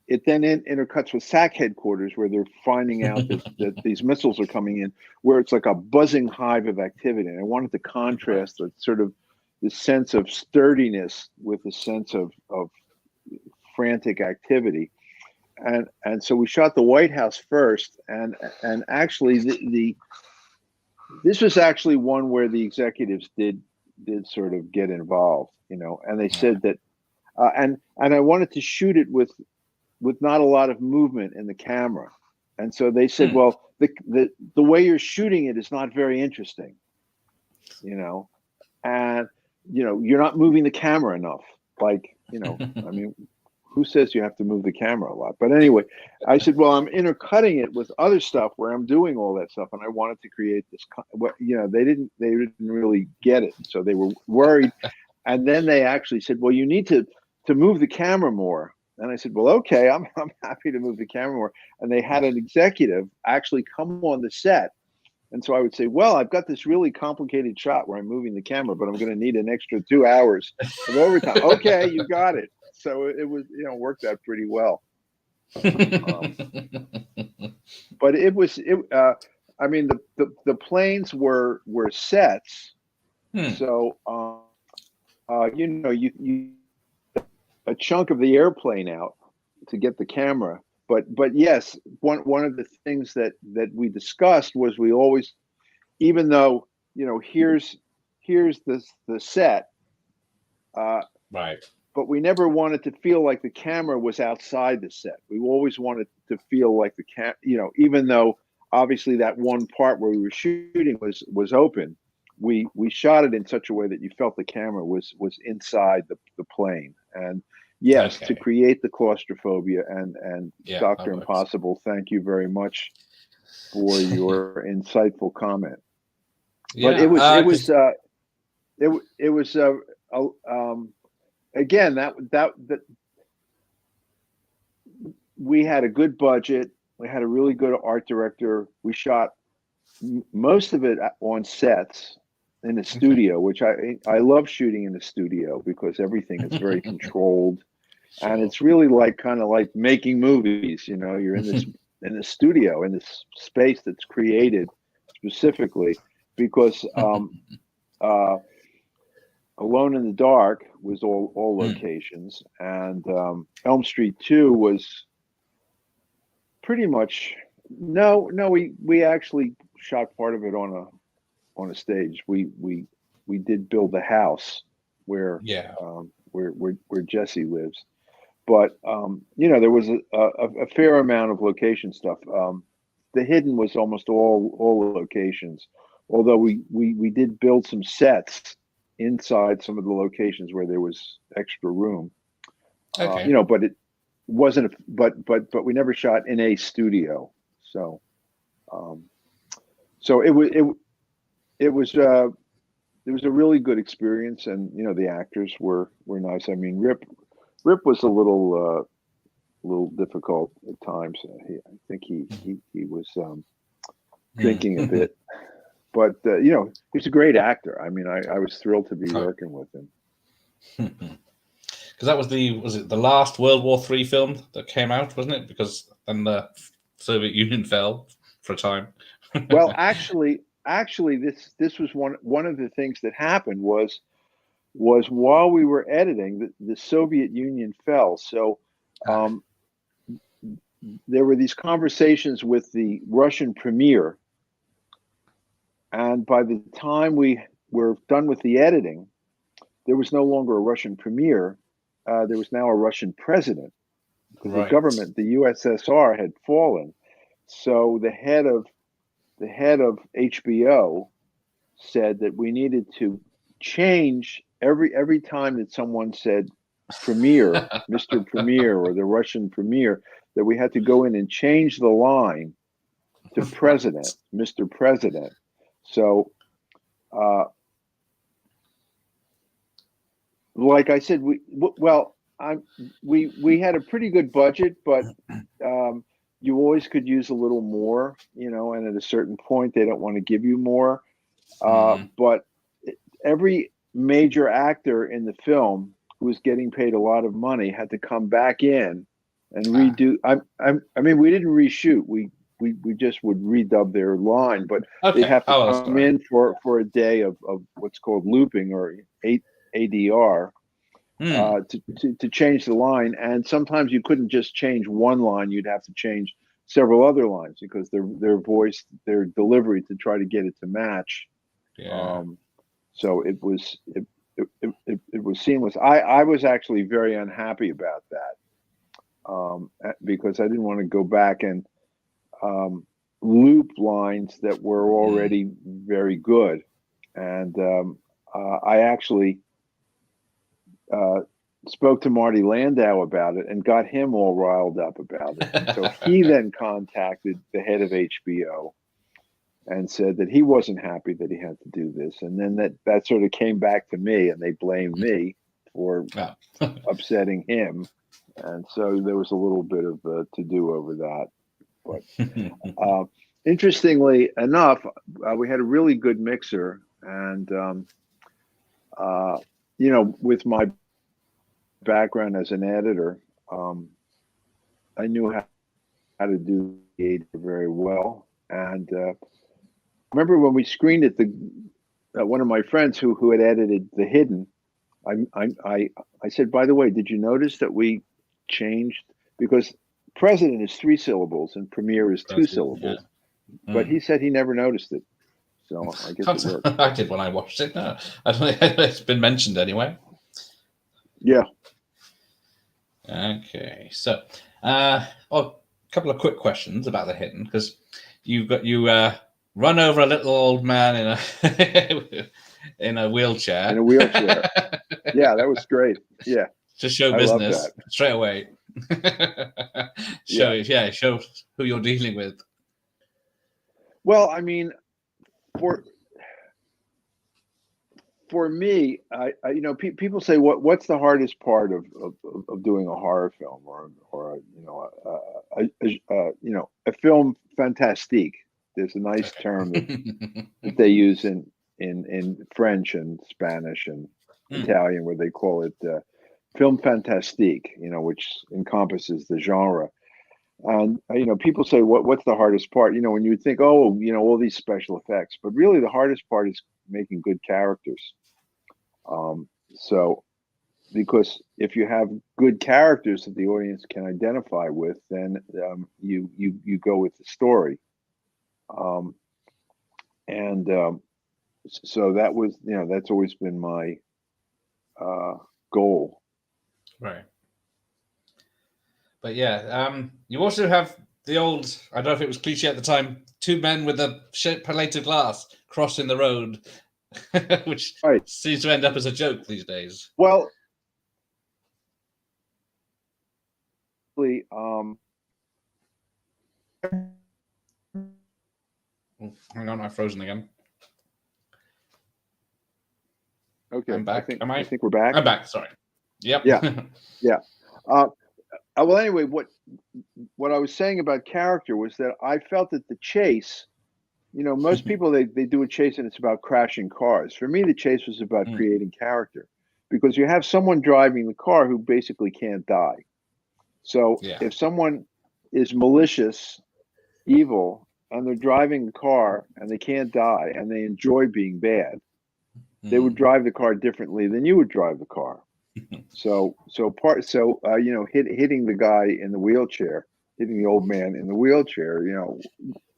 it then intercuts with SAC headquarters, where they're finding out that these missiles are coming in, where it's like a buzzing hive of activity. And I wanted to contrast the sort of the sense of sturdiness with the sense of frantic activity. And so we shot the White House first, and actually this was actually one where the executives did sort of get involved, and they said that, and I wanted to shoot it with not a lot of movement in the camera, and so they said, well, the way you're shooting it is not very interesting, and you're not moving the camera enough, like, I mean, who says you have to move the camera a lot? But anyway, I said, well, I'm intercutting it with other stuff where I'm doing all that stuff, and I wanted to create this. They didn't really get it, so they were worried. And then they actually said, well, you need to move the camera more. And I said, well, okay, I'm happy to move the camera more. And they had an executive actually come on the set. And so I would say, well, I've got this really complicated shot where I'm moving the camera, but I'm going to need an extra 2 hours of overtime. Okay, you got it. So it was, worked out pretty well. But it was, I mean, the planes were sets. So, you a chunk of the airplane out to get the camera. But yes, one of the things that we discussed was, we always, even though, here's the set, right. But we never wanted to feel like the camera was outside the set. We always wanted to feel like even though obviously that one part where we were shooting was open, we shot it in such a way that you felt the camera was inside the plane. And yes, to create the claustrophobia and Dr. Impossible, thank you very much for your insightful comment. But it was again, that we had a good budget. We had a really good art director. We shot most of it on sets in a studio, which I love shooting in a studio because everything is very controlled, and it's really kind of like making movies. You're in the studio, in this space that's created specifically because Alone in the Dark was all locations, and Elm Street 2 was pretty much we actually shot part of it on a stage. We did build the house where Jesse lives, but there was a fair amount of location stuff. The Hidden was almost all locations, although we did build some sets inside some of the locations where there was extra room. But it wasn't but we never shot in a studio. So it was a really good experience, and the actors were nice. I mean, Rip was a little difficult at times. I think he was thinking a bit. But he's a great actor. I mean, I was thrilled to be working with him. Because that was the last World War III film that came out, wasn't it? Because then the Soviet Union fell for a time. Well, actually, this was one of the things that happened was while we were editing, the Soviet Union fell. So there were these conversations with the Russian premier, and by the time we were done with the editing, there was no longer a Russian premier. There was now a Russian president, because the Right. government, the USSR, had fallen. So the head of HBO said that we needed to change every time that someone said premier, Mr. Premier, or the Russian premier, that we had to go in and change the line to president, Mr. President. So, like I said, we had a pretty good budget, but you always could use a little more, and at a certain point, they don't want to give you more. But every major actor in the film who was getting paid a lot of money had to come back in and redo. I mean, we didn't reshoot. We just would redub their line, but they have to come in for a day of what's called looping, or ADR, to change the line. And sometimes you couldn't just change one line; you'd have to change several other lines, because their voice, their delivery, to try to get it to match. Yeah. So it was seamless. I was actually very unhappy about that, because I didn't want to go back and loop lines that were already very good. And I actually spoke to Marty Landau about it and got him all riled up about it. And so he then contacted the head of HBO and said that he wasn't happy that he had to do this. And then that sort of came back to me, and they blamed me for upsetting him. And so there was a little bit of a to-do over that. But interestingly enough, we had a really good mixer. And, with my background as an editor, I knew how to do the editor very well. And remember when we screened it, one of my friends who had edited The Hidden, I said, by the way, did you notice that we changed, because president is 3 syllables and premier is 2 syllables, but he said he never noticed it. So I guess it worked. I did when I watched it. No, I don't think it's been mentioned anyway. Yeah. Okay, so a couple of quick questions about The Hidden, because you run over a little old man in a in a wheelchair. In a wheelchair. Yeah, that was great. Yeah. To show business straight away. Show who you're dealing with. Well, I mean, for me, people say, what's the hardest part of doing a horror film, or a film fantastique? There's a nice term that they use in French and Spanish and Italian, where they call it film fantastique, which encompasses the genre. And people say, what's the hardest part? When you think, all these special effects, but really the hardest part is making good characters. So, because if you have good characters that the audience can identify with, then you go with the story. So that was, that's always been my goal. Right. But yeah, you also have the old, I don't know if it was cliche at the time, 2 men with a plated glass crossing the road, which seems to end up as a joke these days. Well, hang on, I've frozen again. Okay, I'm back. I think we're back. I'm back. Sorry. Yep. Yeah. Well, anyway, what I was saying about character was that I felt that the chase, most people, they do a chase and it's about crashing cars. For me, the chase was about creating character, because you have someone driving the car who basically can't die. So if someone is malicious, evil, and they're driving the car and they can't die and they enjoy being bad, they would drive the car differently than you would drive the car. So hitting the guy in the wheelchair hitting the old man in the wheelchair,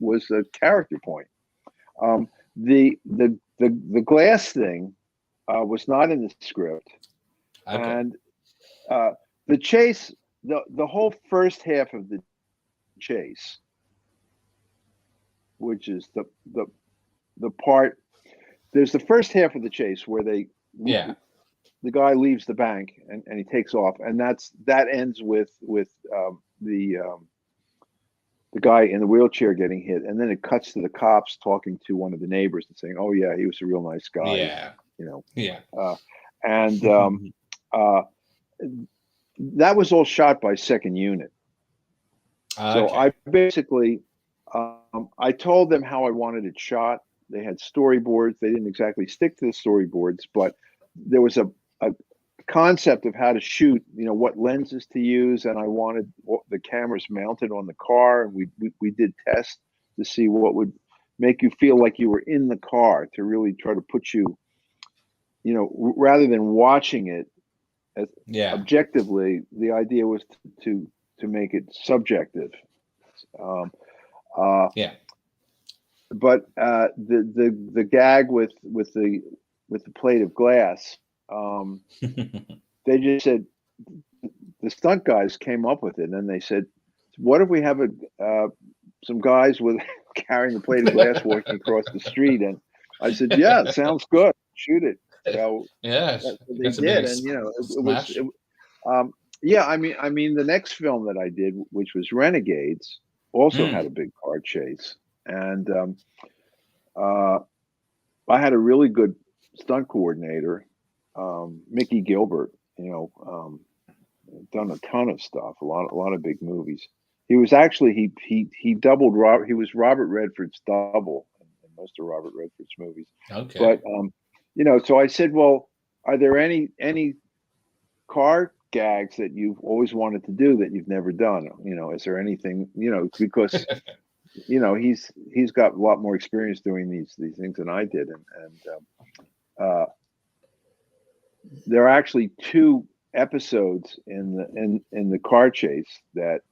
was a character point. The glass thing was not in the script, Okay. and the chase, the whole first half of the chase, which is the part. There's the first half of the chase where Yeah. the guy leaves the bank and he takes off, and that ends with the guy in the wheelchair getting hit, and then it cuts to the cops talking to one of the neighbors and saying, "Oh yeah, he was a real nice guy." Yeah. Yeah. And uh, that was all shot by second unit. So Okay. I basically, I told them how I wanted it shot. They had storyboards. They didn't exactly stick to the storyboards, but there was a concept of how to shoot, what lenses to use, and I wanted the cameras mounted on the car, and we did tests to see what would make you feel like you were in the car, to really try to put you, rather than watching it as Yeah. objectively. The idea was to make it subjective. Yeah. But the gag with the plate of glass, they just said, the stunt guys came up with it, and they said, "What if we have some guys with carrying a plate of glass walking across the street?" And I said, "Yeah, it sounds good. Shoot it." So Yeah. that's what they It's a big did, and it was. smash. Yeah, I mean, the next film that I did, which was Renegades, also had Mm. a big car chase, and uh, I had a really good stunt coordinator, Mickey Gilbert. Done a ton of stuff, a lot of big movies. He was actually he doubled Robert. He was Robert Redford's double in most of Robert Redford's movies. Okay. But so I said, "Well, are there any car gags that you've always wanted to do that you've never done? Is there anything, because he's got a lot more experience doing these things than I did, and there are actually two episodes in the car chase that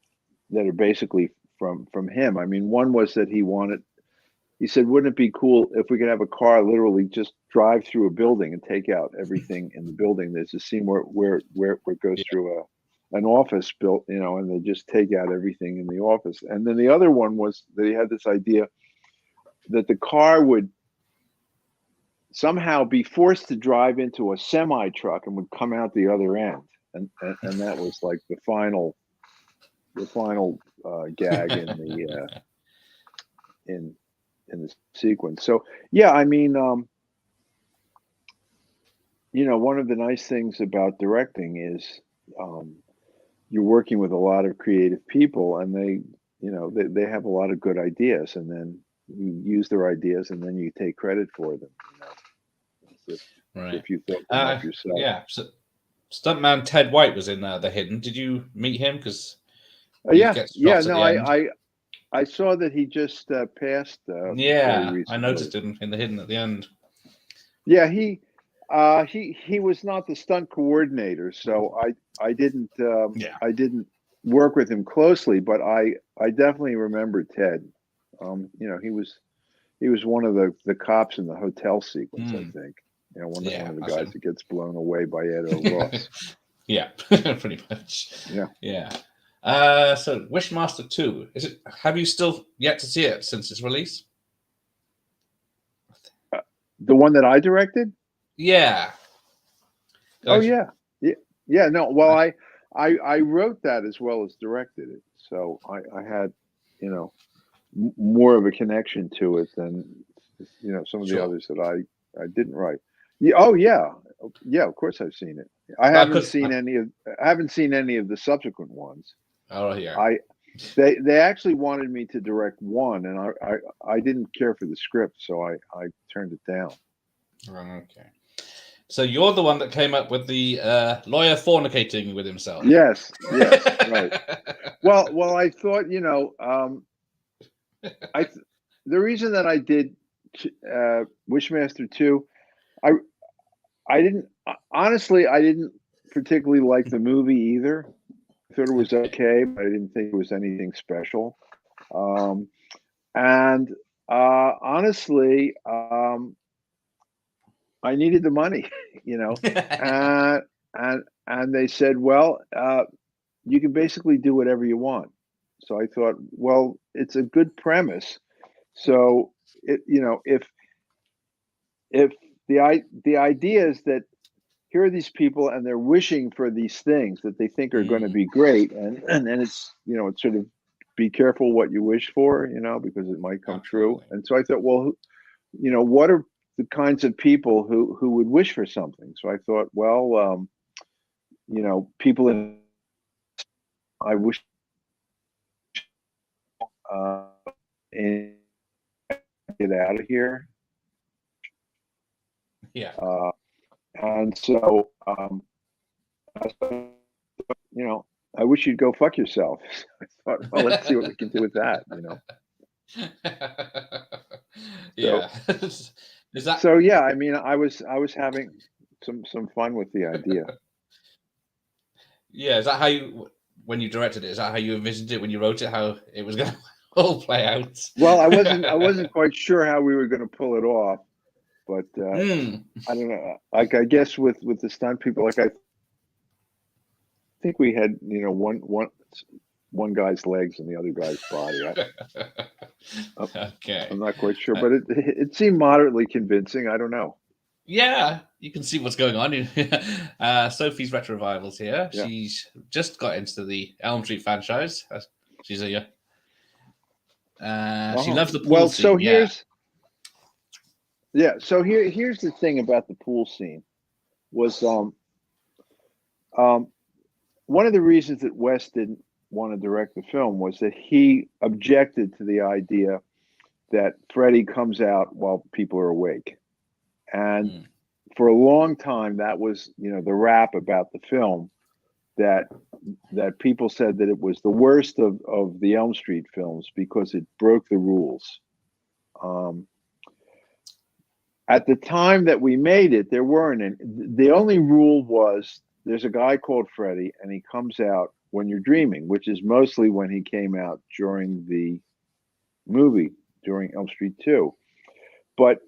are basically from him. I mean, one was that he said, "Wouldn't it be cool if we could have a car literally just drive through a building and take out everything in the building?" There's a scene where it goes Yeah. through an office built, and they just take out everything in the office. And then the other one was that he had this idea that the car would somehow be forced to drive into a semi truck and would come out the other end, and that was like the final gag in the sequence. So yeah, I mean, one of the nice things about directing is you're working with a lot of creative people, and they have a lot of good ideas, and then you use their ideas, and then you take credit for them. Right. If you thought them up yourself. Yeah. So, stuntman Ted White was in The Hidden. Did you meet him? Because he Yeah, gets yeah. shot at No, the end. I saw that he just passed very Yeah, I recently. noticed him in The Hidden at the end. Yeah, he was not the stunt coordinator, so I didn't Yeah. work with him closely, but I definitely remember Ted. He was one of the cops in the hotel sequence, I think. One Yeah, of the that's guys him. that gets blown away by Edo Ross. Yeah, pretty much. Yeah. Yeah. So Wishmaster 2, have you still yet to see it since its release? The one that I directed? Yeah. Oh yeah. Yeah, no. Well, I wrote that as well as directed it. So I had, more of a connection to it than some of the Sure. others that I didn't write. Yeah, oh yeah. Yeah, of course I've seen it. I haven't seen any of the subsequent ones. Oh yeah. They actually wanted me to direct one, and I didn't care for the script, so I turned it down. Okay. So you're the one that came up with the lawyer fornicating with himself. Yes, right. Well, I thought, the reason that I did Wishmaster 2, I didn't honestly, I didn't particularly like the movie either. I thought it was okay, but I didn't think it was anything special. And honestly, I needed the money, you know, and and they said, well, you can basically do whatever you want. So I thought, well, it's a good premise. So you know, if the idea is that here are these people and they're wishing for these things that they think are going to be great, and then it's, you know, it's sort of be careful what you wish for, you know, because it might come true. Absolutely. And so I thought, well, you know, what are the kinds of people who would wish for something? So I thought, well, you know, people in, I wish, uh, and get out of here. Yeah. And so, you know, I wish you'd go fuck yourself. I thought, well, let's see what we can do with that, you know. So, Yeah. Is that so yeah, I mean, I was having some fun with the idea. yeah, is that how you when you directed it, is that how you envisioned it when you wrote it, how it was gonna all play out? Well, I wasn't quite sure how we were going to pull it off, but Hmm. I don't know. Like, I guess with the stunt people, like, I think we had, you know, one guy's legs and the other guy's body. Okay. I'm not quite sure, Uh, but it seemed moderately convincing. I don't know. yeah, you can see what's going on. Sophie's Retro Revivals here. Yeah. She's just got into the Elm Street franchise. She's a she Uh-huh. loves the pool Well, so scene. Yeah. here's the thing about the pool scene was um one of the reasons that Wes didn't want to direct the film was that he objected to the idea that Freddy comes out while people are awake. And Mm. for a long time, that was, you know, the rap about the film, that people said that it was the worst of the Elm Street films because it broke the rules. Um, at the time that we made it, there weren't any. The only rule was there's a guy called Freddy, and he comes out when you're dreaming, which is mostly when he came out during the movie, during Elm Street 2. But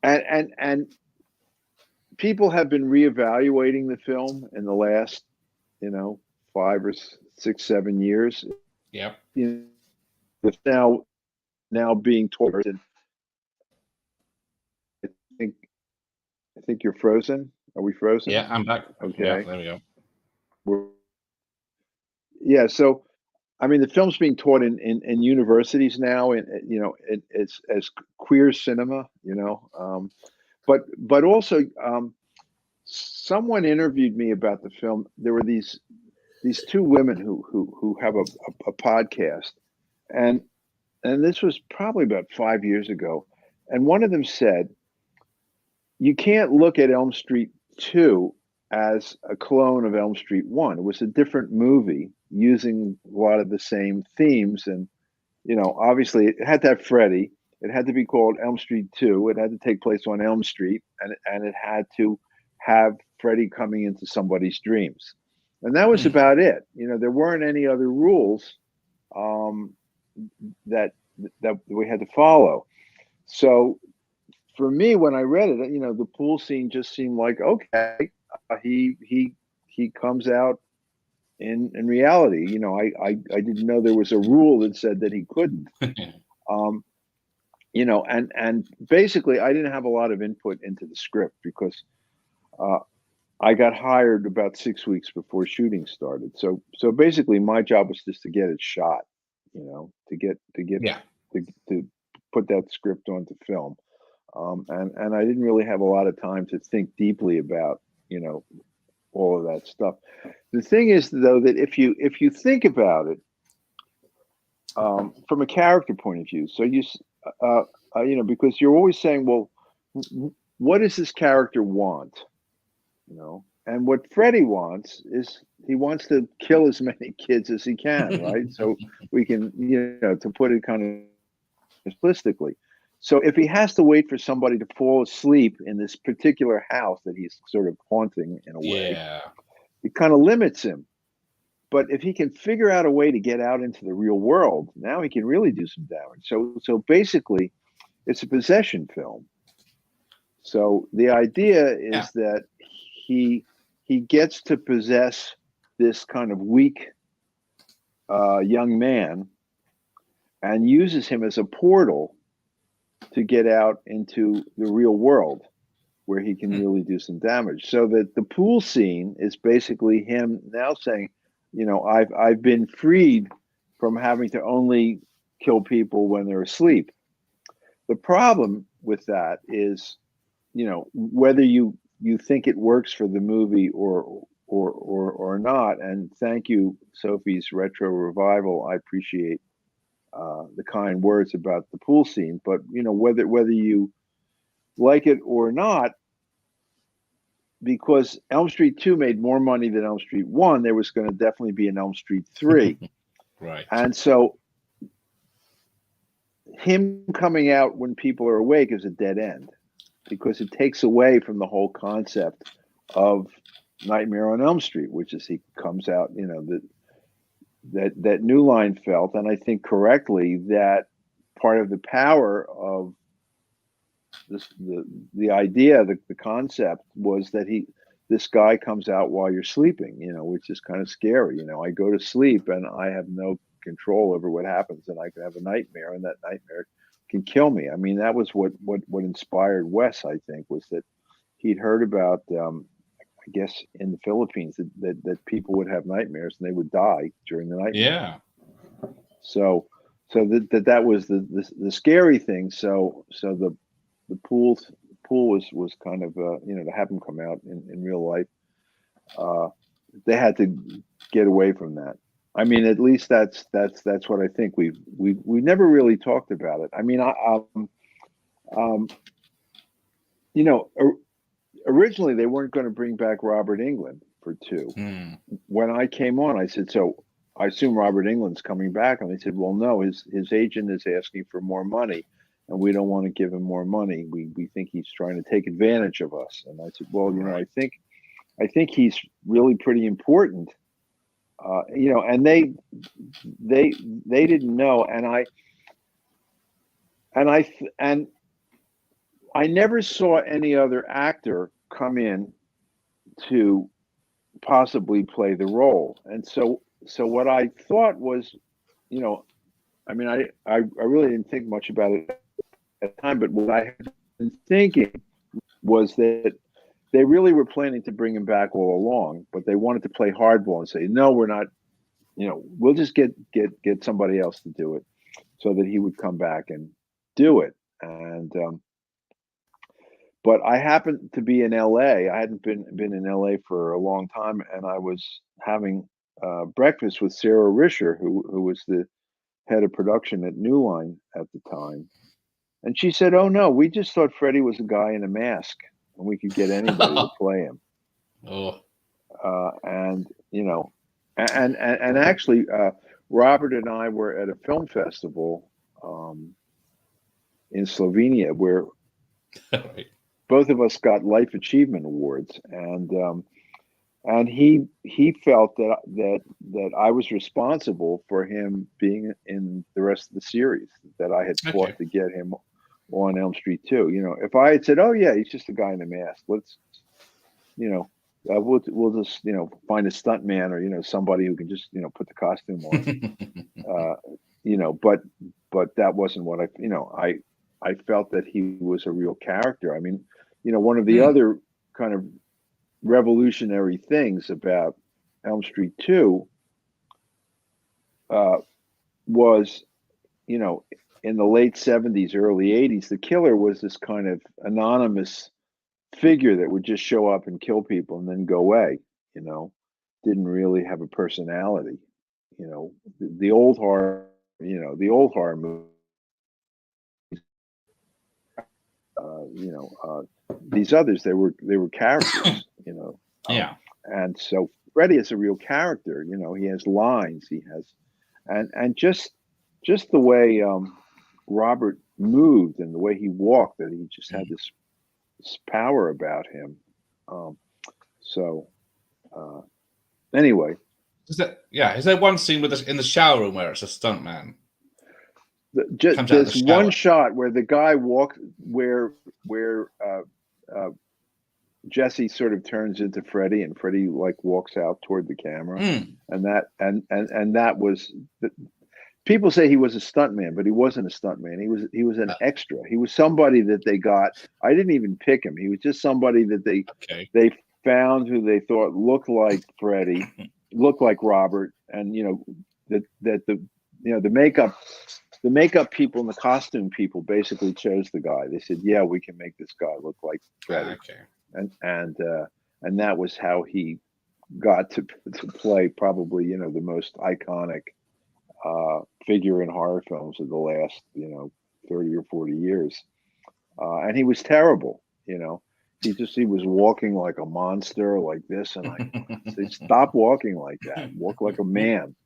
and people have been reevaluating the film in the last, you know, 5 or 6, 7 years. Yep. You know, it's now being told. And I think I think you're frozen. Are we frozen? Yeah, I'm back. Yeah, Okay. there we go. We're, yeah. So I mean, the film's being taught in universities now, and you know, it's as queer cinema. You know, but also, someone interviewed me about the film. There were these two women who have a podcast, and this was probably about 5 years ago, and one of them said, you can't look at Elm Street 2 as a clone of Elm Street 1. It was a different movie using a lot of the same themes. And, you know, obviously it had to have Freddy. It had to be called Elm Street 2. It had to take place on Elm Street. And it had to have Freddy coming into somebody's dreams. And that was Hmm. about it. You know, there weren't any other rules um, that we had to follow. So for me, when I read it, you know, the pool scene just seemed like, okay, he comes out in reality. You know, I didn't know there was a rule that said that he couldn't. Um, you know, and basically, I didn't have a lot of input into the script because uh, I got hired about 6 weeks before shooting started. So basically, my job was just to get it shot. You know, Yeah. to put that script onto film. And I didn't really have a lot of time to think deeply about, you know, all of that stuff. The thing is, though, that if you think about it from a character point of view, so you know, because you're always saying, well, what does this character want, you know? And what Freddy wants is he wants to kill as many kids as he can, right? So we can, you know, to put it kind of simplistically. So if he has to wait for somebody to fall asleep in this particular house that he's sort of haunting in a way, Yeah. it kind of limits him. but if he can figure out a way to get out into the real world, now he can really do some damage. So basically, it's a possession film. So the idea Yeah. is that he gets to possess this kind of weak young man and uses him as a portal to get out into the real world where he can really do some damage. So that the pool scene is basically him now saying, I've been freed from having to only kill people when they're asleep. The problem with that is, whether you think it works for the movie or not. And thank you, Sophie's Retro Revival. I appreciate the kind words about the pool scene. But whether you like it or not, because Elm Street 2 made more money than Elm Street 1, there was going to definitely be an Elm Street 3. Right. And so him coming out when people are awake is a dead end, because it takes away from the whole concept of Nightmare on Elm Street, which is he comes out, that New Line felt, and I think correctly, that part of the power of the idea, the concept was that this guy comes out while you're sleeping, which is kind of scary. I go to sleep and I have no control over what happens, and I can have a nightmare, and that nightmare can kill me. I mean, that was what inspired Wes, I think, was that he'd heard about, I guess, in the Philippines that people would have nightmares and they would die during the nightmare. Yeah. So that was the scary thing. So the pool was kind of to have him come out in real life. They had to get away from that. I mean, at least that's what I think. We never really talked about it. I mean, originally they weren't going to bring back Robert Englund for 2. When I came on, I said, so I assume Robert Englund's coming back, and they said, well, no, his agent is asking for more money, and we don't want to give him more money. We think he's trying to take advantage of us. And I said, well, I think he's really pretty important. And they didn't know, and I never saw any other actor come in to possibly play the role. And so what I thought was, I mean, I really didn't think much about it at the time, but what I had been thinking was that they really were planning to bring him back all along, but they wanted to play hardball and say, no, we're not, we'll just get somebody else to do it, so that he would come back and do it. And but I happened to be in LA. I hadn't been in LA for a long time, and I was having breakfast with Sarah Risher, who was the head of production at New Line at the time. And she said, oh no, we just thought Freddy was a guy in a mask and we could get anybody to play him. Oh. And actually, Robert and I were at a film festival in Slovenia where Right. both of us got Life Achievement Awards, and he felt that I was responsible for him being in the rest of the series, that I had fought to get him on Elm Street 2. If I had said, oh yeah, he's just a guy in a mask, let's, we'll just, find a stunt man or, somebody who can just, put the costume on, but that wasn't what I felt that he was a real character. I mean, one of the other kind of revolutionary things about Elm Street 2 was, in the late 70s, early 80s, the killer was this kind of anonymous figure that would just show up and kill people and then go away, didn't really have a personality. The old horror movie, these others, they were characters, Yeah. and so Freddy is a real character. He has lines, he has, and just the way Robert moved and the way he walked, that he just had this power about him. Anyway, Is there one scene with in the shower room where it's a stuntman comes out of the There's one shower? shot where the guy walks where uh, Jesse sort of turns into Freddy, and Freddy like walks out toward the camera, and that was. People say he was a stuntman, but he wasn't a stuntman. He was an extra. He was somebody that they got. I didn't even pick him. He was just somebody that they found who they thought looked like Freddy, looked like Robert, and that the makeup people and the costume people basically chose the guy. They said, "Yeah, we can make this guy look like Freddy," and that was how he got to play probably the most iconic figure in horror films of the last 30 or 40 years, and he was terrible. He was walking like a monster like this, and I said, "Stop walking like that. Walk like a man."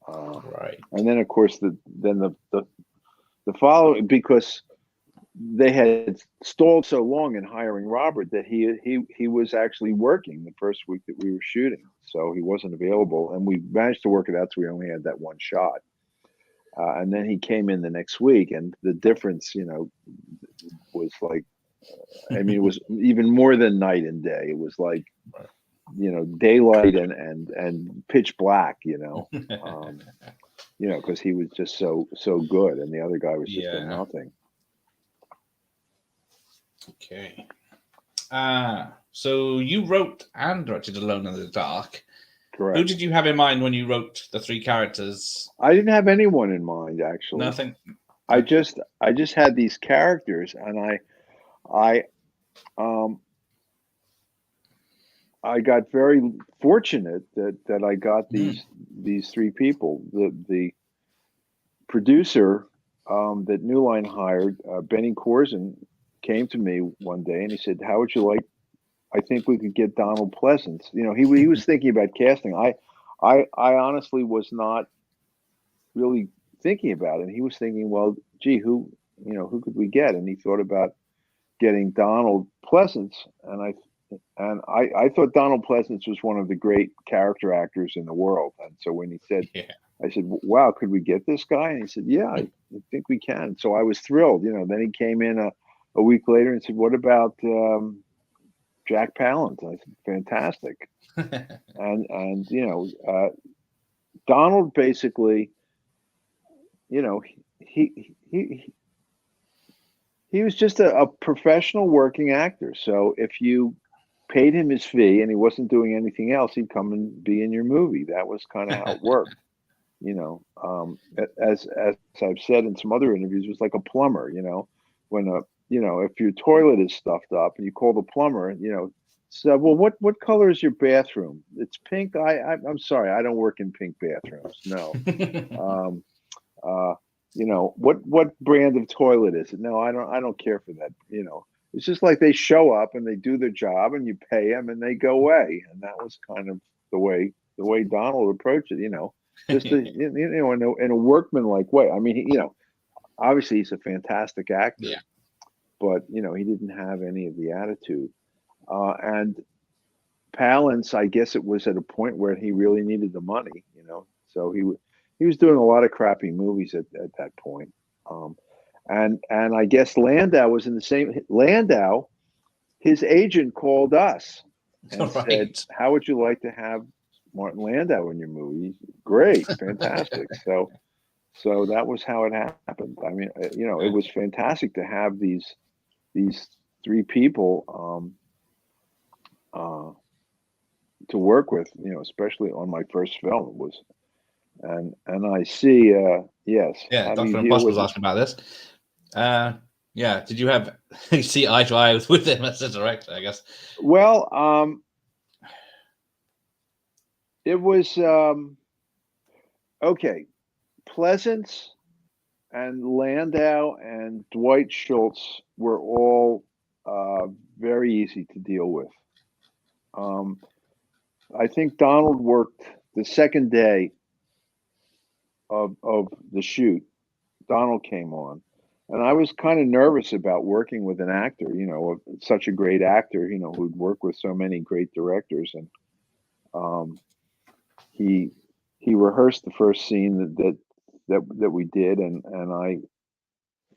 Right. And then of course the following, because they had stalled so long in hiring Robert that he was actually working the first week that we were shooting, so he wasn't available, and we managed to work it out so we only had that one shot. And then he came in the next week, and the difference, was like, I mean, it was even more than night and day. It was like, daylight and pitch black, because he was just so good, and the other guy was just a nothing. Okay. So you wrote and directed Alone in the Dark. Correct. Who did you have in mind when you wrote the three characters? I didn't have anyone in mind, actually. Nothing. I just had these characters, and I got very fortunate that I got these three people. The producer that New Line hired, Benny Corzin, came to me one day and he said, "How would you like? I think we could get Donald Pleasence." He was thinking about casting. I honestly was not really thinking about it. And he was thinking, well, gee, who could we get? And he thought about getting Donald Pleasence, and I thought Donald Pleasence was one of the great character actors in the world. And so when he said, I said, "Wow, could we get this guy?" And he said, "Yeah, I think we can." So I was thrilled. Then he came in a week later and said, "What about Jack Palance?" I said, "Fantastic." and Donald basically, he was just a professional working actor. So if you paid him his fee and he wasn't doing anything else, he'd come and be in your movie. That was kind of how it worked. As I've said in some other interviews, it was like a plumber. When if your toilet is stuffed up and you call the plumber, so, well, what color is your bathroom? It's pink. I'm sorry, I don't work in pink bathrooms. No. What brand of toilet is it? No, I don't care for that. It's just like they show up and they do their job and you pay them and they go away. And that was kind of the way Donald approached it. Just in a workmanlike way. I mean, obviously he's a fantastic actor, but he didn't have any of the attitude. And Palance, I guess it was at a point where he really needed the money. So he was doing a lot of crappy movies at that point. And I guess Landau was in the same. Landau, his agent called us and said, "How would you like to have Martin Landau in your movie?" Great, fantastic. So that was how it happened. I mean, it was fantastic to have these three people to work with. Especially on my first film, it was. And I see, yes. Yeah, Dr. Impossible was asking about this. Did you have see eye to eye with him as a director, I guess? Well, it was okay. Pleasance and Landau and Dwight Schultz were all very easy to deal with. I think Donald worked the second day of the shoot. Donald came on, and I was kind of nervous about working with an actor, such a great actor, who'd worked with so many great directors. And he he rehearsed the first scene that we did, and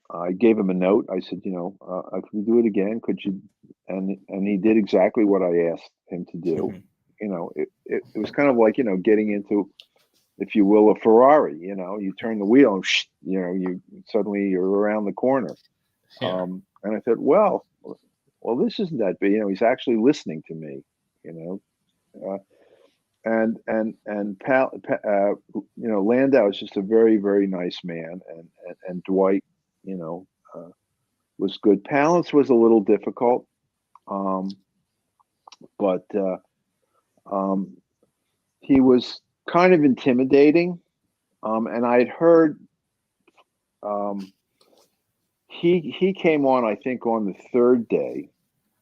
I gave him a note. I said, if we do it again, could you? And he did exactly what I asked him to do. It was kind of like getting into, if you will, a Ferrari. You turn the wheel, and you suddenly you're around the corner. Yeah. And I thought, well, this isn't that big. He's actually listening to me. Uh, and Landau is just a very, very nice man, and Dwight, you know, uh, was good. Palance was a little difficult, um, but um, he was kind of intimidating. And I had heard um, he came on, I think, on the third day.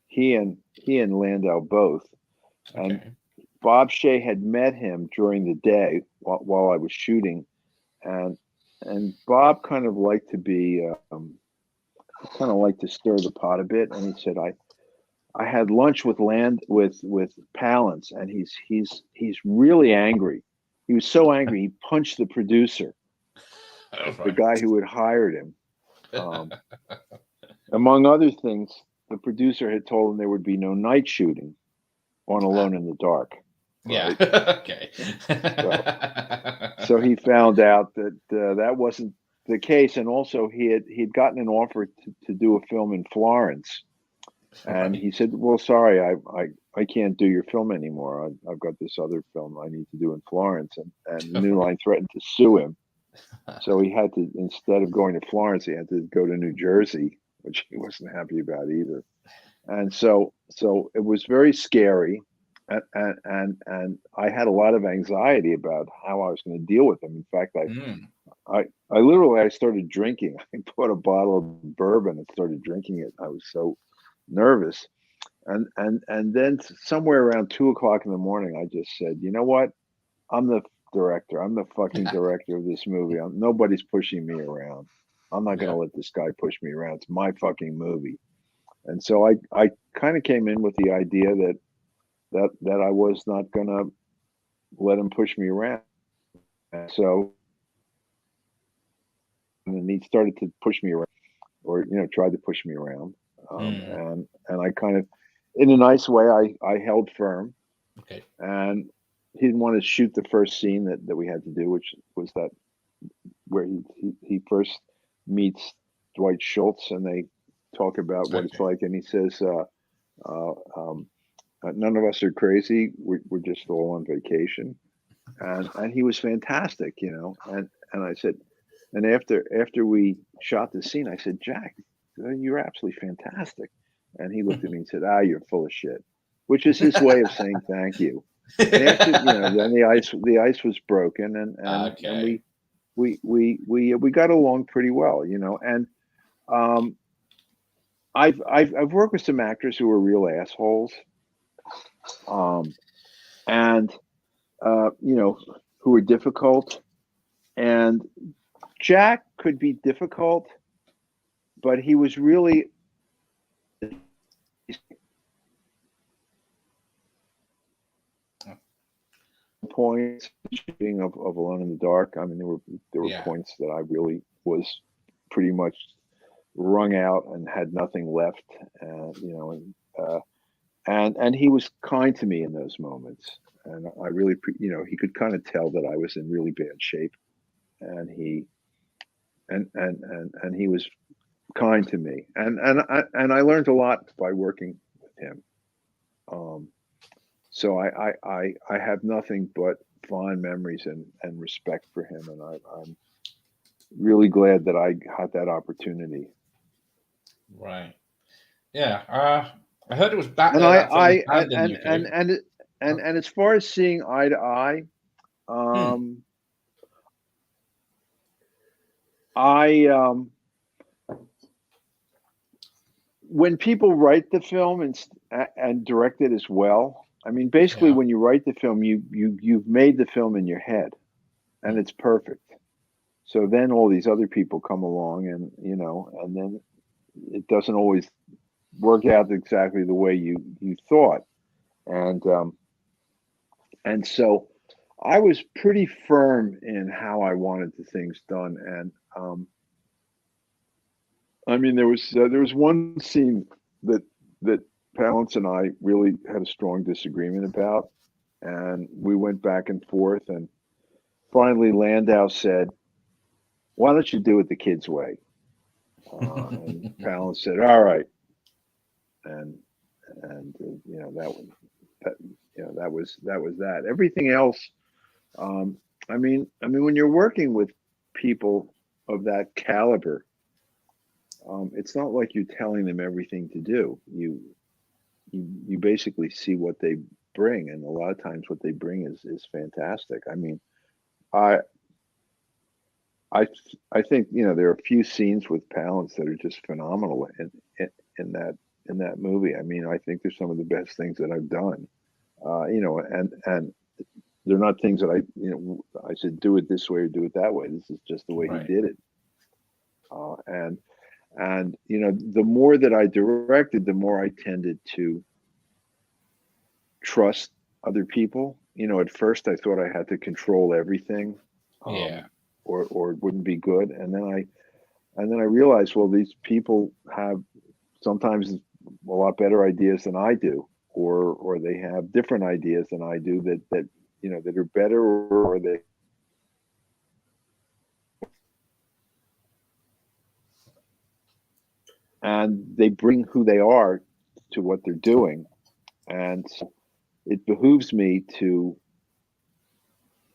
He and Landau both, and Okay. Bob Shea had met him during the day while I was shooting, and Bob kind of liked to be kind of liked to stir the pot a bit, and he said, I had lunch with Palance, and he's really angry. He was so angry he punched the producer, All the right. guy who had hired him. Among other things, the producer had told him there would be no night shooting on Alone in the Dark. Yeah. Right. Okay. So he found out that that wasn't the case, and also he'd gotten an offer to do a film in Florence, and Right. he said, "Well, sorry, I can't do your film anymore. I've got this other film I need to do in Florence," and New Line threatened to sue him. So he had to, instead of going to Florence, he had to go to New Jersey, which he wasn't happy about either. And so it was very scary, and I had a lot of anxiety about how I was going to deal with him. In fact, Mm. I literally I started drinking. I bought a bottle of bourbon and started drinking it. I was so nervous, and then somewhere around 2 o'clock in the morning, I just said, you know what? I'm the director. I'm the fucking director of this movie. Nobody's pushing me around. I'm not going Yeah. to let this guy push me around. It's my fucking movie. And so I kind of came in with the idea that I was not going to let him push me around. And so, and he started to push me around, or tried to push me around. Mm. And I kind of, in a nice way, I held firm, Okay. and he didn't want to shoot the first scene that we had to do, which was that where he first meets Dwight Schultz, and they talk about what it's Okay. like, and he says, uh, um, "None of us are crazy. We're just all on vacation," and he was fantastic, And I said, and after we shot the scene, I said, "Jack, you're absolutely fantastic," and he looked at me and said, "Ah, you're full of shit," which is his way of saying thank you. And after, then the ice was broken, and Okay. we got along pretty well, and um, I've worked with some actors who are real assholes, um, and who are difficult, and Jack could be difficult, but he was really points shooting of Alone in the Dark. I mean, there were Yeah. points that I really was pretty much wrung out and had nothing left, and he was kind to me in those moments, and I really, he could kind of tell that I was in really bad shape, and he was kind to me, and I learned a lot by working with him. Um, so I have nothing but fond memories and respect for him, and I'm really glad that I had that opportunity. Right. Yeah. I heard it was And that film was banned in the and as far as seeing eye to eye, UK. um, I when people write the film and direct it as well. I mean, basically, Yeah. when you write the film, you've made the film in your head, and Mm. it's perfect. So then all these other people come along, and then it doesn't always work out exactly the way you thought, and so I was pretty firm in how I wanted the things done, and I mean, there was one scene that that Palance and I really had a strong disagreement about, and we went back and forth, and finally Landau said, "Why don't you do it the kid's way?" And Palance said, "All right," and that that was that. Everything else, I mean, when you're working with people of that caliber, it's not like you're telling them everything to do. You basically see what they bring, and a lot of times what they bring is fantastic. I mean, I I I think there are a few scenes with Palance that are just phenomenal in in that in that movie. I mean, I think they're some of the best things that I've done. And they're not things that I said do it this way or do it that way. This is just the way he Right. did it. And the more that I directed, the more I tended to trust other people. At first I thought I had to control everything, Yeah. um, or it wouldn't be good. And then I realized, well, these people have sometimes a lot better ideas than I do, or they have different ideas than I do that are better, or they and they bring who they are to what they're doing. And so it behooves me to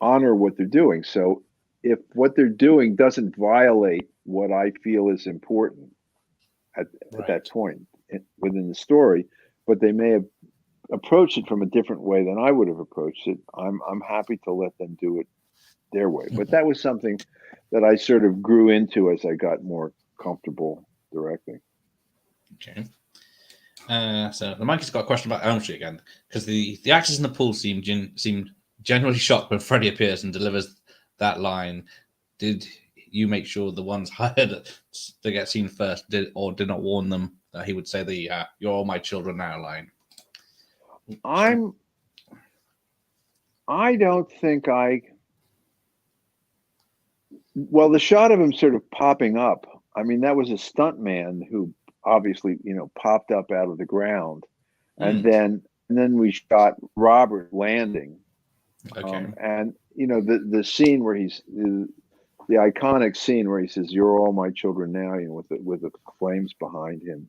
honor what they're doing. So if what they're doing doesn't violate what I feel is important at that Right. point within the story, but they may have approached it from a different way than I would have approached it, I'm happy to let them do it their way. But that was something that I sort of grew into as I got more comfortable directing. Okay. So the monkey's got a question about Elm Street again, because the actors in the pool seem genuinely shocked when Freddy appears and delivers that line. Did you make sure the ones hired to get seen first did not warn them that he would say the "You're all my children now" line? I'm I don't think I well, the shot of him sort of popping up, I mean, that was a stunt man who obviously, popped up out of the ground. And Mm, then we shot Robert landing. okay. And the scene where the iconic scene where he says, "You're all my children now," with the flames behind him.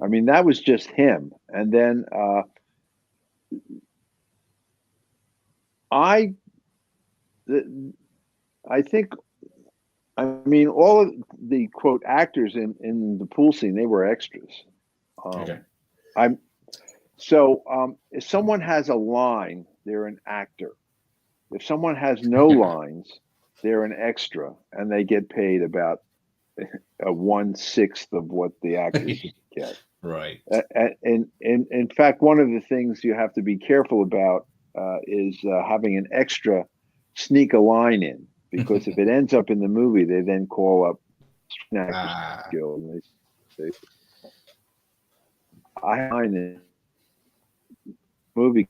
I mean, that was just him. And then I the, I think I mean all of the quote actors in the pool scene, they were extras. Okay. Um, I'm so if someone has a line, they're an actor. If someone has no lines, they're an extra, and they get paid about a 1/6 of what the actors get. Right. And in fact, one of the things you have to be careful about is having an extra sneak a line in, because if it ends up in the movie, they then call up Screen Actors Ah. Guild and they say, "I have a line in the movie."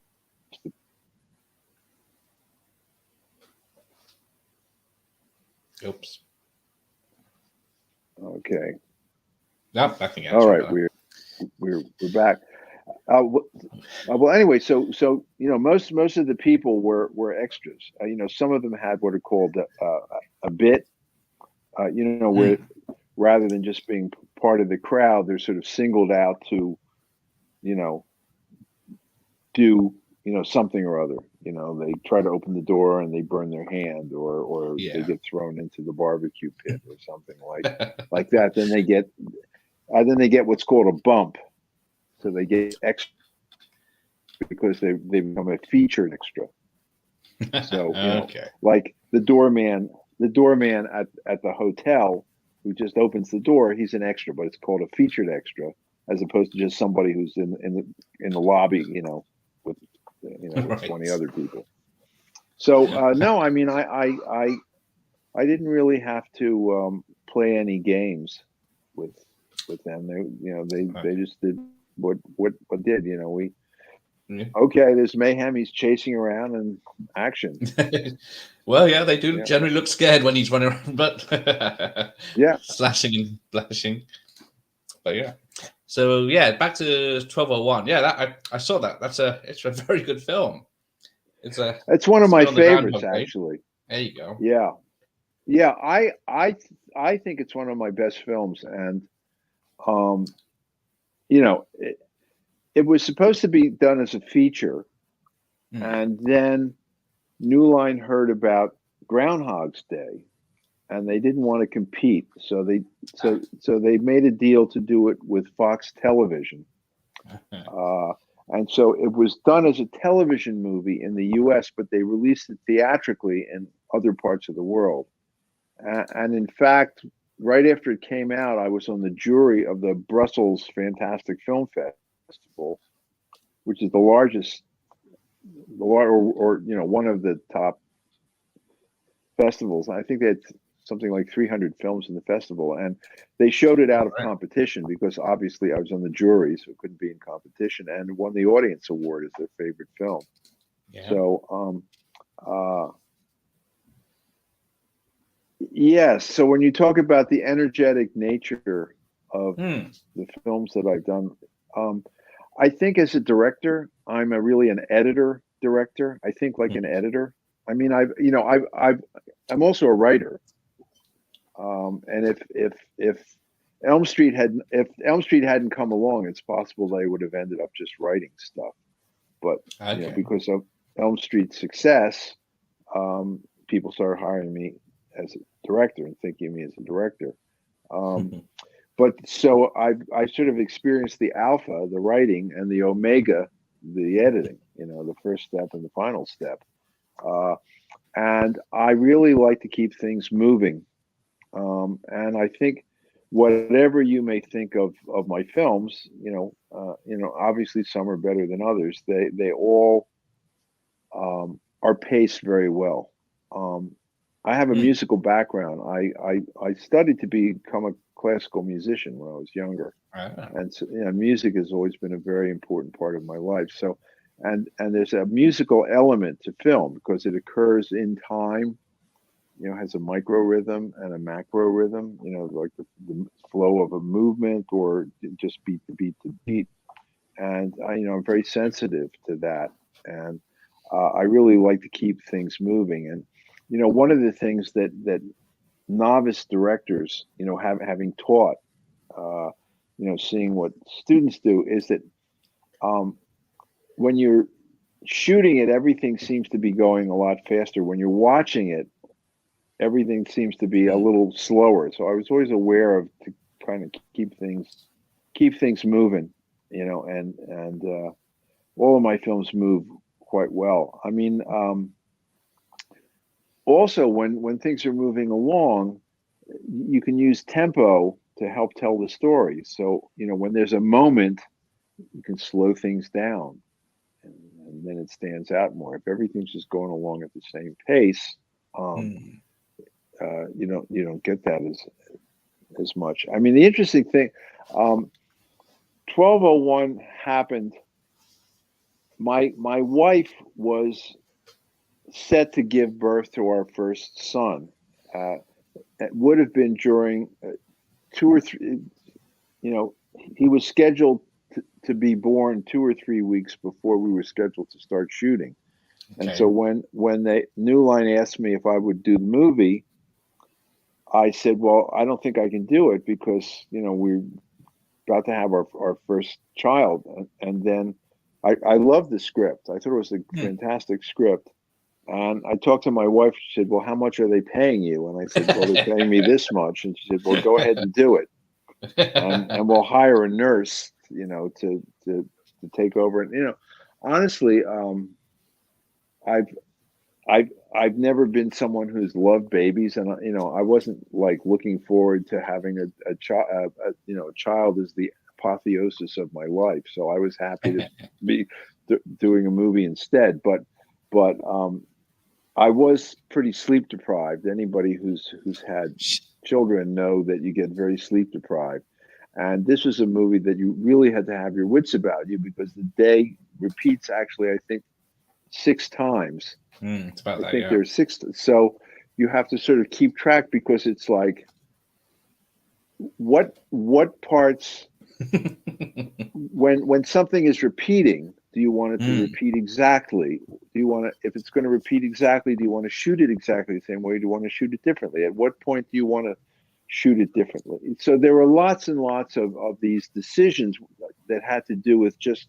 Oops. Okay, Yep. I think all that's right, better. we're back. Well, anyway, most of the people were extras. Some of them had what are called a bit. Where Mm. rather than just being part of the crowd, they're sort of singled out to, you know, do something or other. They try to open the door and they burn their hand, or they Yeah. get thrown into the barbecue pit or something like that. Then they get what's called a bump, so they get extra because they become a featured extra. So, Okay. like the doorman at the hotel who just opens the door, he's an extra, but it's called a featured extra, as opposed to just somebody who's in the lobby, with with 20 Right. other people. So no, I mean, I didn't really have to play any games with with them. They Okay. just did what did. We Okay, there's mayhem. He's chasing around and action. Well, yeah, they do Yeah, generally look scared when he's running around, but yeah. slashing and flashing. But yeah. So yeah, back to 1201. Yeah, I saw that. It's a very good film. It's one of It's a my bit on the favorites, Groundhog Day. actually. There you go. Yeah, yeah. I think it's one of my best films, and um, you know, it was supposed to be done as a feature, Hmm. and then New Line heard about Groundhog's Day, and they didn't want to compete, so they made a deal to do it with Fox Television, uh, and so it was done as a television movie in the U.S., but they released it theatrically in other parts of the world. And in fact, right after it came out, I was on the jury of the Brussels Fantastic Film Festival, which is the largest, or one of the top festivals. I think they had something like 300 films in the festival, and they showed it out of Right. competition because obviously I was on the jury, so it couldn't be in competition, and won the audience award as their favorite film. Yeah. So, yes. So when you talk about the energetic nature of Hmm. the films that I've done, um, I think as a director, I'm a really an editor director. I think like Hmm. an editor. I mean, I'm also a writer. And if Elm Street hadn't come along, it's possible they would have ended up just writing stuff. But Okay. because of Elm Street's success, people started hiring me as a director and thinking of me as a director. Um, but so I sort of experienced the alpha, the writing, and the omega, the editing. The first step and the final step. Uh, and I really like to keep things moving. And I think whatever you may think of my films, obviously some are better than others. They all are paced very well. Um, I have a Hmm. musical background. I studied to become a classical musician when I was younger, Ah. and so, music has always been a very important part of my life. So, and there's a musical element to film because it occurs in time. Has a micro rhythm and a macro rhythm. Like the flow of a movement or just beat to beat to beat. And I'm very sensitive to that, and I really like to keep things moving. And one of the things that novice directors, having taught, uh, seeing what students do, is that um, when you're shooting it, everything seems to be going a lot faster. When you're watching it, everything seems to be a Hmm. little slower. So I was always aware of to kind of keep things moving, and all of my films move quite well. I mean, also when things are moving along, you can use tempo to help tell the story. So when there's a moment, you can slow things down, and then it stands out more. If everything's just going along at the same pace, um, Hmm. you don't get that as much. I mean, the interesting thing, um, 1201 happened. My wife was set to give birth to our first son. Uh, it would have been during 2 or 3. He was scheduled to be born 2 or 3 weeks before we were scheduled to start shooting. And so Okay. when they New Line asked me if I would do the movie, I said, "Well, I don't think I can do it because we're about to have our first child." And then I loved the script. I thought it was a Hmm. fantastic script. And I talked to my wife. She said, "Well, how much are they paying you?" And I said, "Well, they're paying me this much." And she said, "Well, go ahead and do it, and we'll hire a nurse, to take over." And honestly, I've I've never been someone who's loved babies, and I wasn't like looking forward to having a child. A child is the apotheosis of my life, so I was happy to be doing a movie instead. But I was pretty sleep deprived. Anybody who's had children know that you get very sleep deprived. And this was a movie that you really had to have your wits about you because the day repeats actually, I think, 6 times. It's about I that, think yeah. there's six. So you have to sort of keep track because it's like what parts when something is repeating, do you want it to Mm, repeat exactly? Do you want to, if it's going to repeat exactly, do you want to shoot it exactly the same way? Do you want to shoot it differently? At what point do you want to shoot it differently? So there were lots and lots of these decisions that had to do with just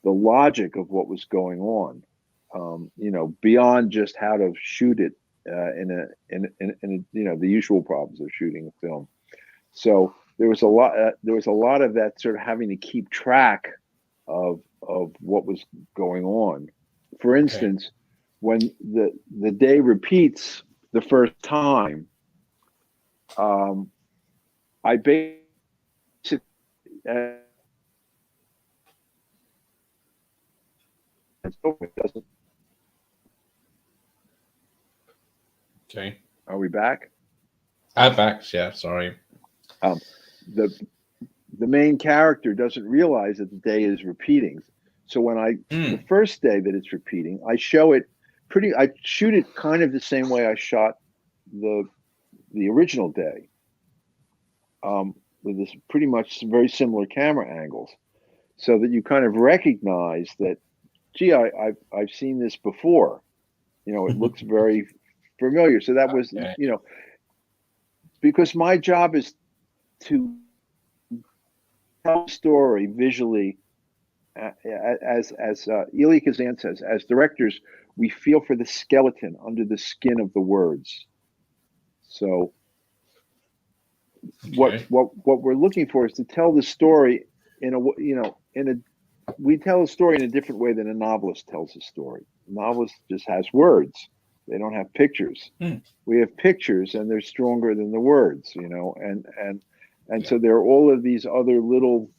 the logic of what was going on. Beyond just how to shoot it in the usual problems of shooting a film. So there was a lot. There was a lot of that sort of having to keep track of what was going on. For okay. instance, when the day repeats the first time, um, I basically uh, it doesn't. Okay. Are we back? Outbacks, yeah, sorry. Um, the the main character doesn't realize that the day is repeating. So the Mm, first day that it's repeating, I shoot it kind of the same way I shot the the original day, with this pretty much very similar camera angles, so that you kind of recognize that, gee, I've seen this before. It looks very familiar. So that was, okay. because my job is to tell a story visually. As Elia Kazan says, as directors, we feel for the skeleton under the skin of the words. So Okay. what we're looking for is to tell the story in a in a we tell a story in a different way than a novelist tells a story. A novelist just has words; they don't have pictures. Mm, We have pictures, and they're stronger than the words. And yeah. so there are all of these other little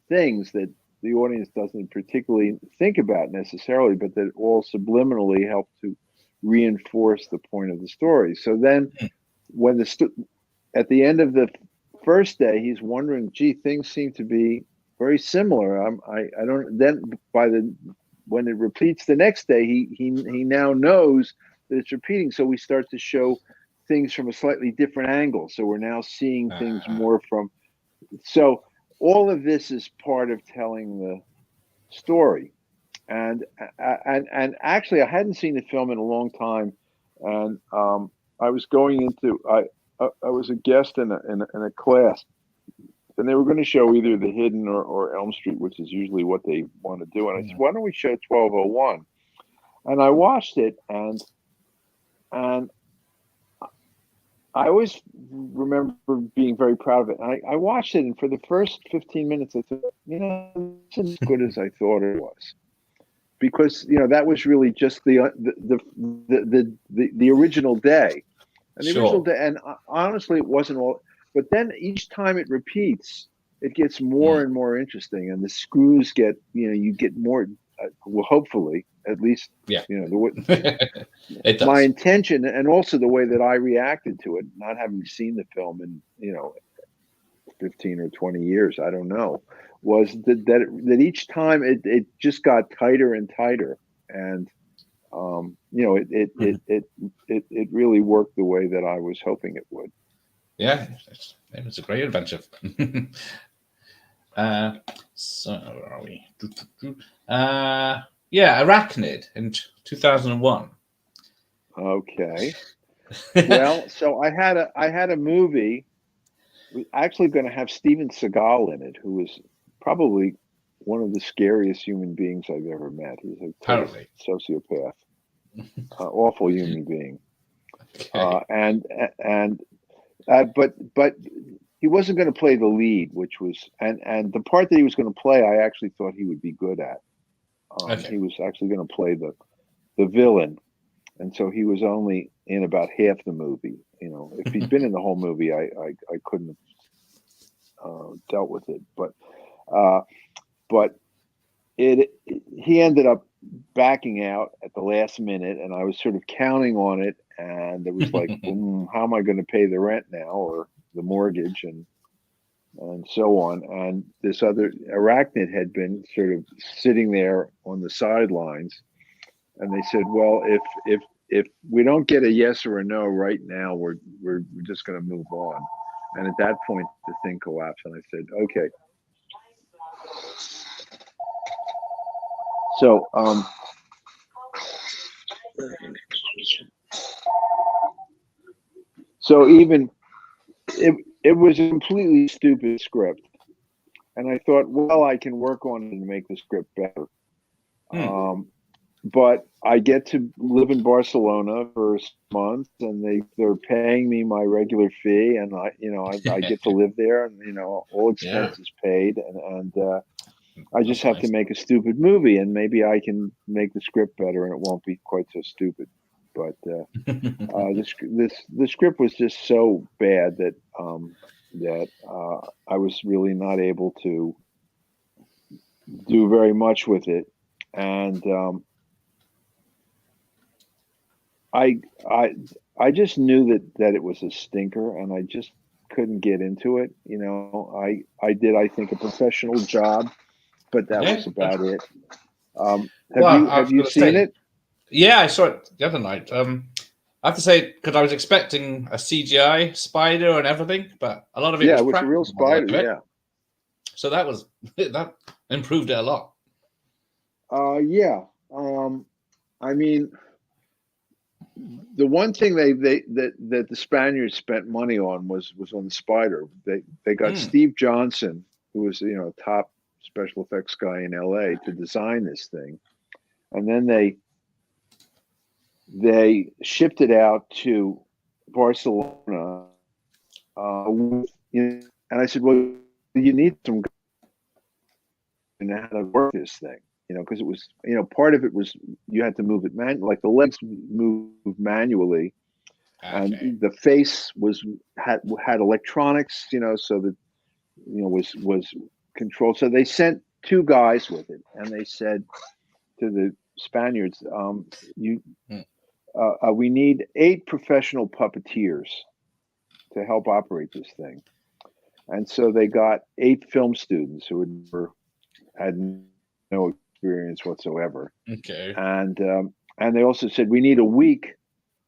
things that the audience doesn't particularly think about necessarily, but that all subliminally help to reinforce the point of the story. So then, Mm, when at the end of the first day, he's wondering, gee, things seem to be very similar. I don't. Then by the when it repeats the next day, he now knows that it's repeating. So we start to show things from a slightly different angle. So we're now seeing things uh, more from. So all of this is part of telling the story. And actually, I hadn't seen the film in a long time, and I was going into I was a guest in a class, and they were going to show either The Hidden or Elm Street, which is usually what they want to do. And I said, mm, why don't we show 1201? And I watched it, and I always remember being very proud of it. I watched it, and for the first 15 minutes, I thought, it's as good as I thought it was, because that was really just the original day, and the original sure. day, and honestly, it wasn't all. But then each time it repeats, it gets more Mm, and more interesting, and the screws get you get more. Well, hopefully, at least yeah. the It my does. intention, and also the way that I reacted to it, not having seen the film in 15 or 20 years, I don't know, was that each time it just got tighter and tighter, and it really worked the way that I was hoping it would. Yeah, it's a great adventure. uh, so, where are we? Yeah, Arachnid in 2001. Okay. Well, so I had a movie actually going to have Steven Seagal in it, who is probably one of the scariest human beings I've ever met. He's a total Apparently. sociopath, awful human being. Okay. But he wasn't going to play the lead, which was and the part that he was going to play, I actually thought he would be good at. Okay. He was actually going to play the villain, and so he was only in about half the movie. If he'd been in the whole movie, I couldn't have dealt with it. Uh, but he ended up backing out at the last minute, and I was sort of counting on it, and it was like, how am I going to pay the rent now or the mortgage? And and so on. And this other arachnid had been sort of sitting there on the sidelines. And they said, "Well, if we don't get a yes or a no right now, we're just going to move on." And at that point, the thing collapsed, and I said, "Okay." So, so even it was a completely stupid script, and I thought, well, I can work on it and make the script better. Hmm. But I get to live in Barcelona for a month, and they're paying me my regular fee, and I get to live there, and all Yeah, expenses paid, and I just that's have to nice. make a stupid movie, and maybe I can make the script better, and it won't be quite so stupid. But the script was just so bad that I was really not able to do very much with it, and I I I just knew that it was a stinker, and I just couldn't get into it. I did, I think, a professional job, but that Yeah. was about it. Have Well, you I have was you going to seen say, it? yeah, I saw it the other night. I have to say, because I was expecting a CGI spider and everything, but a lot of it Yeah, was it was a real practical by the look spider. of it. Yeah, So that was that improved it a lot. yeah. I mean, the one thing that the Spaniards spent money on was on the spider. They got Mm. Steve Johnson, who was a top special effects guy in L.A., to design this thing, and then they shipped it out to Barcelona. And I said, "Well, you need some guys to know how to work this thing, because it was, part of it was you had to move it like the legs move manually, and Okay. the face had electronics, so that was controlled. So they sent two guys with it, and they said to the Spaniards, "You, Mm. we need 8 professional puppeteers to help operate this thing." And so they got 8 film students who had no experience whatsoever, Okay. and they also said we need a week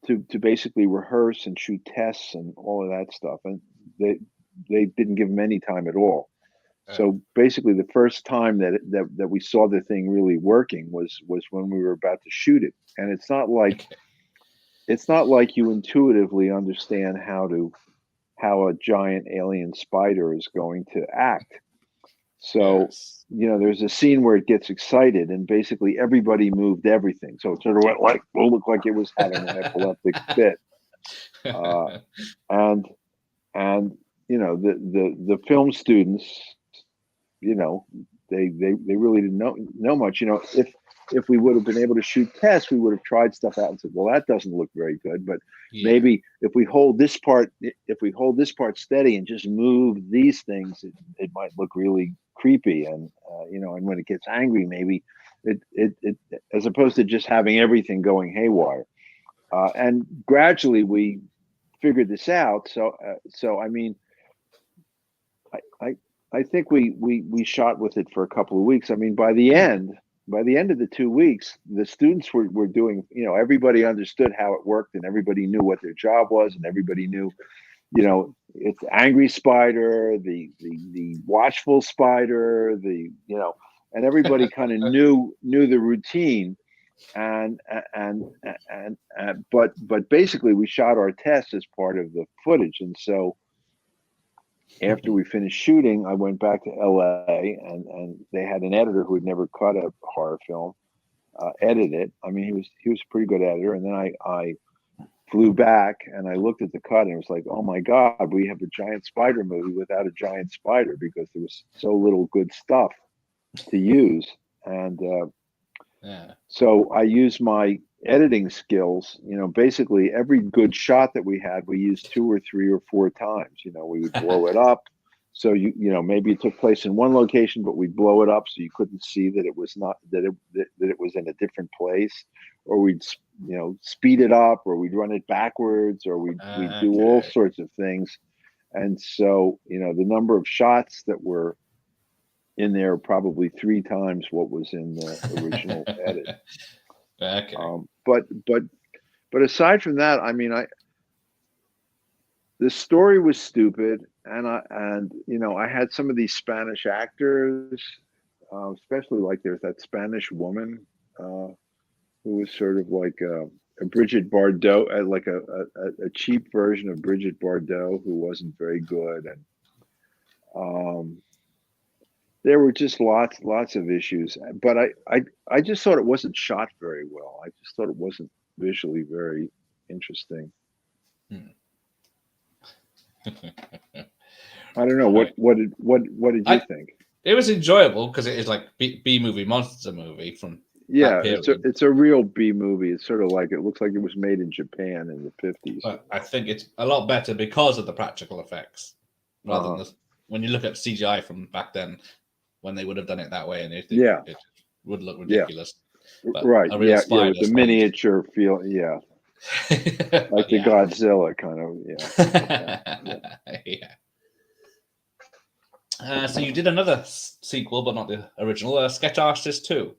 to basically rehearse and shoot tests and all of that stuff, and they they didn't give them any time at all. Uh, So basically, the first time that we saw the thing really working was when we were about to shoot it, and okay. it's not like you intuitively understand how a giant alien spider is going to act. So, Yes. there's a scene where it gets excited, and basically everybody moved everything. So it sort of went like, well, looked like it was having an epileptic fit. Uh, and and the film students, you know, they really didn't know much. If we would have been able to shoot tests, we would have tried stuff out and said, well, that doesn't look very good, but Yeah. maybe if we hold this part steady and just move these things, it might look really creepy. And and when it gets angry, maybe it as opposed to just having everything going haywire. And gradually we figured this out. So I mean, I, I I think we shot with it for a couple of weeks. I mean, Mm. by the end of the 2 weeks, the students were doing. Everybody understood how it worked, and everybody knew what their job was, and everybody knew. It's angry spider, the watchful spider, and everybody kind of knew the routine. And but basically, we shot our test as part of the footage, and so after we finished shooting, I went back to LA, and they had an editor who had never cut a horror film, edit it. I mean, he was a pretty good editor. And then I flew back and I looked at the cut, and it was like, oh my God, we have a giant spider movie without a giant spider, because there was so little good stuff to use. And Yeah. so I used my editing skills. Basically every good shot that we had, we used 2 or 3 or 4 times. We would blow it up. So maybe it took place in one location, but we'd blow it up so you couldn't see that it was not that it was in a different place, or we'd speed it up, or we'd run it backwards, or we'd do all Okay. sorts of things. and so the number of shots that were in there are probably 3 times what was in the original edit. Okay. But aside from that, I mean, the story was stupid, and I had some of these Spanish actors, especially like there's that Spanish woman who was sort of like a Bridget Bardot, like a cheap version of Bridget Bardot, who wasn't very good, and there were just lots of issues. But I just thought it wasn't shot very well. I just thought it wasn't visually very interesting. I don't know Right. what did you think? It was enjoyable because it is like B movie monster movie from that Yeah, period. it's a real B movie. It's sort of like, it looks like it was made in Japan in the 50s. But I think it's a lot better because of the practical effects, rather than when you look at CGI from back then, when they would have done it that way, and it would look ridiculous. But Right. a real spider With the miniature feel. Yeah, like the Godzilla kind of. Yeah. So you did another sequel, but not the original, Sketch Artist 2.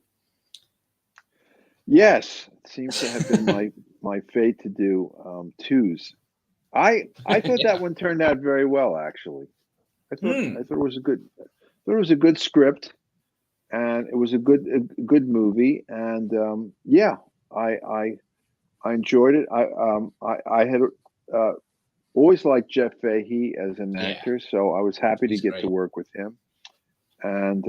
Yes, it seems to have been my fate to do twos. I thought that one turned out very well, actually. I thought it was a good script, and it was a good movie, and I enjoyed it. I had always liked Jeff Fahey as an actor, so I was happy to get to work with him, and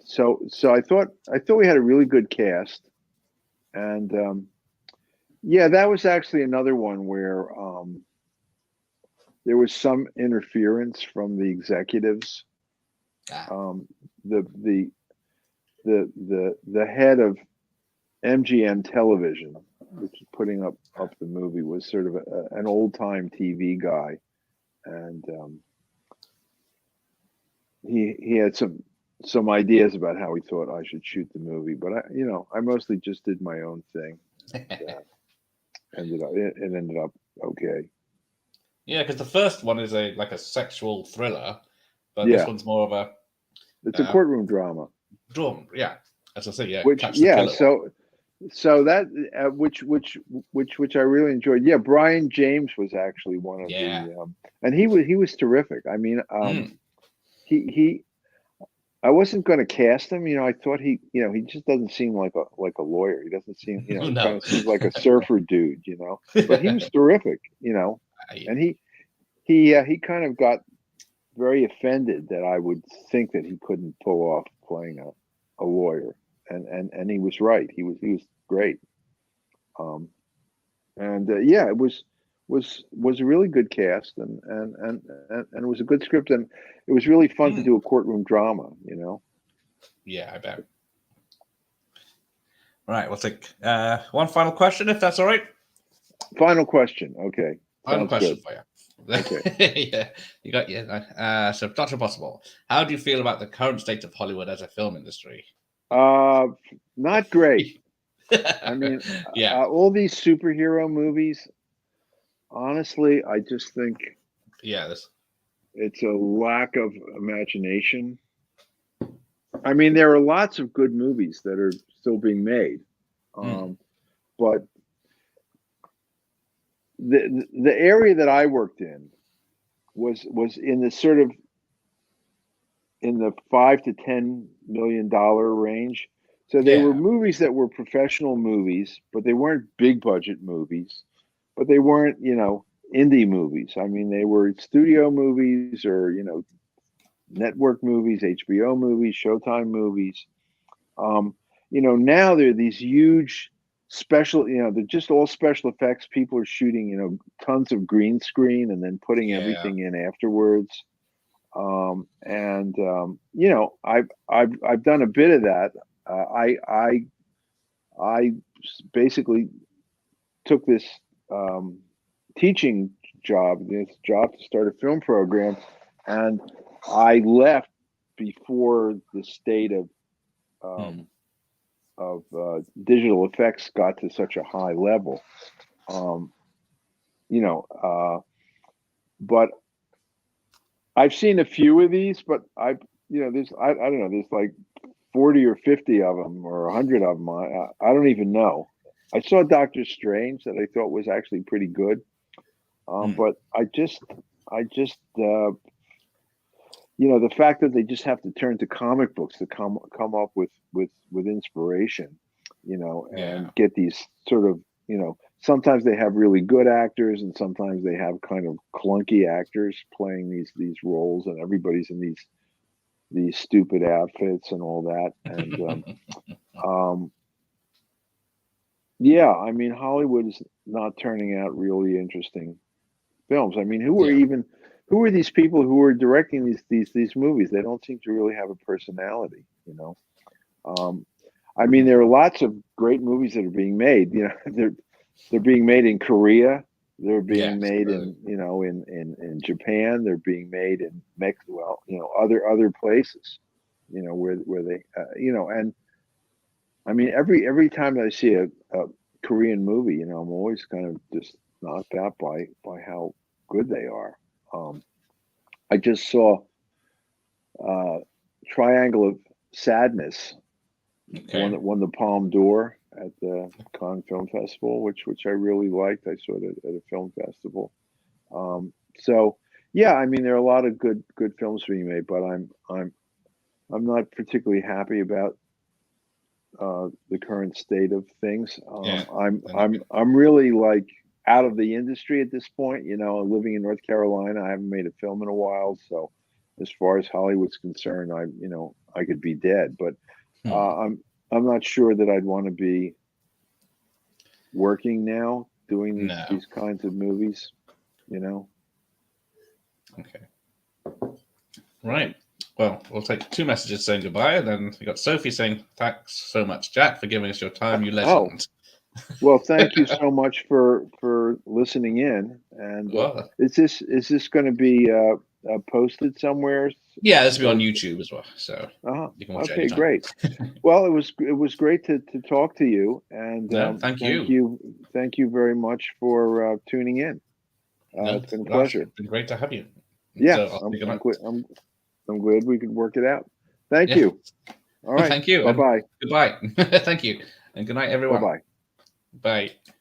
so I thought we had a really good cast, and that was actually another one where there was some interference from the executives. The head of MGM Television, which is putting up the movie, was sort of an old time TV guy, and he had some ideas about how he thought I should shoot the movie, but I mostly just did my own thing. It ended up okay. Yeah, because the first one is like a sexual thriller, but this one's more of it's a courtroom drama. Yeah, as I say, yeah. So that which I really enjoyed. Yeah, Brian James was actually one of the and he was terrific. I mean, I wasn't going to cast him. I thought he just doesn't seem like a lawyer. He doesn't seem, he kind of seems like a surfer dude, But he was terrific, and he kind of got very offended that I would think that he couldn't pull off playing a lawyer, and he was right. He was great, it was a really good cast, and it was a good script, and it was really fun to do a courtroom drama. Yeah, I bet. Right, we'll take one final question, if that's all right. Final question. Okay. Final question for you. Okay. Yeah, you got so, Dr. Possible, how do you feel about the current state of Hollywood as a film industry? Not great. I mean, all these superhero movies, honestly, I just think it's a lack of imagination. I mean, there are lots of good movies that are still being made, but the area that I worked in was in the sort of in the $5 to $10 million range. So they were movies that were professional movies, but they weren't big budget movies, but they weren't, indie movies. I mean, they were studio movies or, network movies, HBO movies, Showtime movies. Now there are these huge special, they're just all special effects. People are shooting, tons of green screen and then putting everything in afterwards. I've done a bit of that. I basically took this teaching job, to start a film program, and I left before the state of digital effects got to such a high level. But I've seen a few of these, but there's I don't know, there's like 40 or 50 of them or 100 of them. I don't even know. I saw Doctor Strange that I thought was actually pretty good, but the fact that they just have to turn to comic books to come up with inspiration, Yeah. and get these sort of, sometimes they have really good actors and sometimes they have kind of clunky actors playing these roles, and everybody's in these stupid outfits and all that. And um, yeah, I mean, Hollywood is not turning out really interesting films. I mean, Yeah. who are these people who are directing these movies? They don't seem to really have a personality. Um, I mean, there are lots of great movies that are being made. They're being made in Korea. They're being Yes. made in Japan. They're being made in Mexico. Well, other places. Where they and I mean, every time I see a Korean movie, I'm always kind of just knocked out by how good they are. Um, I just saw uh, Triangle of Sadness, one Okay. that won the Palme d'Or at the Cannes Film Festival, which I really liked. I saw it at a film festival. So yeah, I mean, there are a lot of good films being made, but I'm not particularly happy about the current state of things. Yeah. I'm They're not I'm good. I'm really like out of the industry at this point. Living in North Carolina, I haven't made a film in a while, so as far as Hollywood's concerned, I could be dead. But Hmm. I'm not sure that I'd want to be working now doing these No. these kinds of movies. You know. Okay. Right. Well, we'll take two messages saying goodbye, and then we got Sophie saying, "Thanks so much, Jack, for giving us your time, you Oh, legend." well, thank you so much for listening in. And Well, is this going to be posted somewhere? yeah, this will be on So, YouTube as well, so uh you can watch it okay, anytime. great. Well, it was great to talk to you, and No, thank thank you. you very much for tuning in. No, It's been a well, it's pleasure. been great to have you. Yeah, So I'll I'm see you I'm night. glad I'm glad we could work it out. Thank Yeah, you. All right. thank you, Bye and bye. goodbye. Thank you, and good night, Bye everyone. bye. Bye.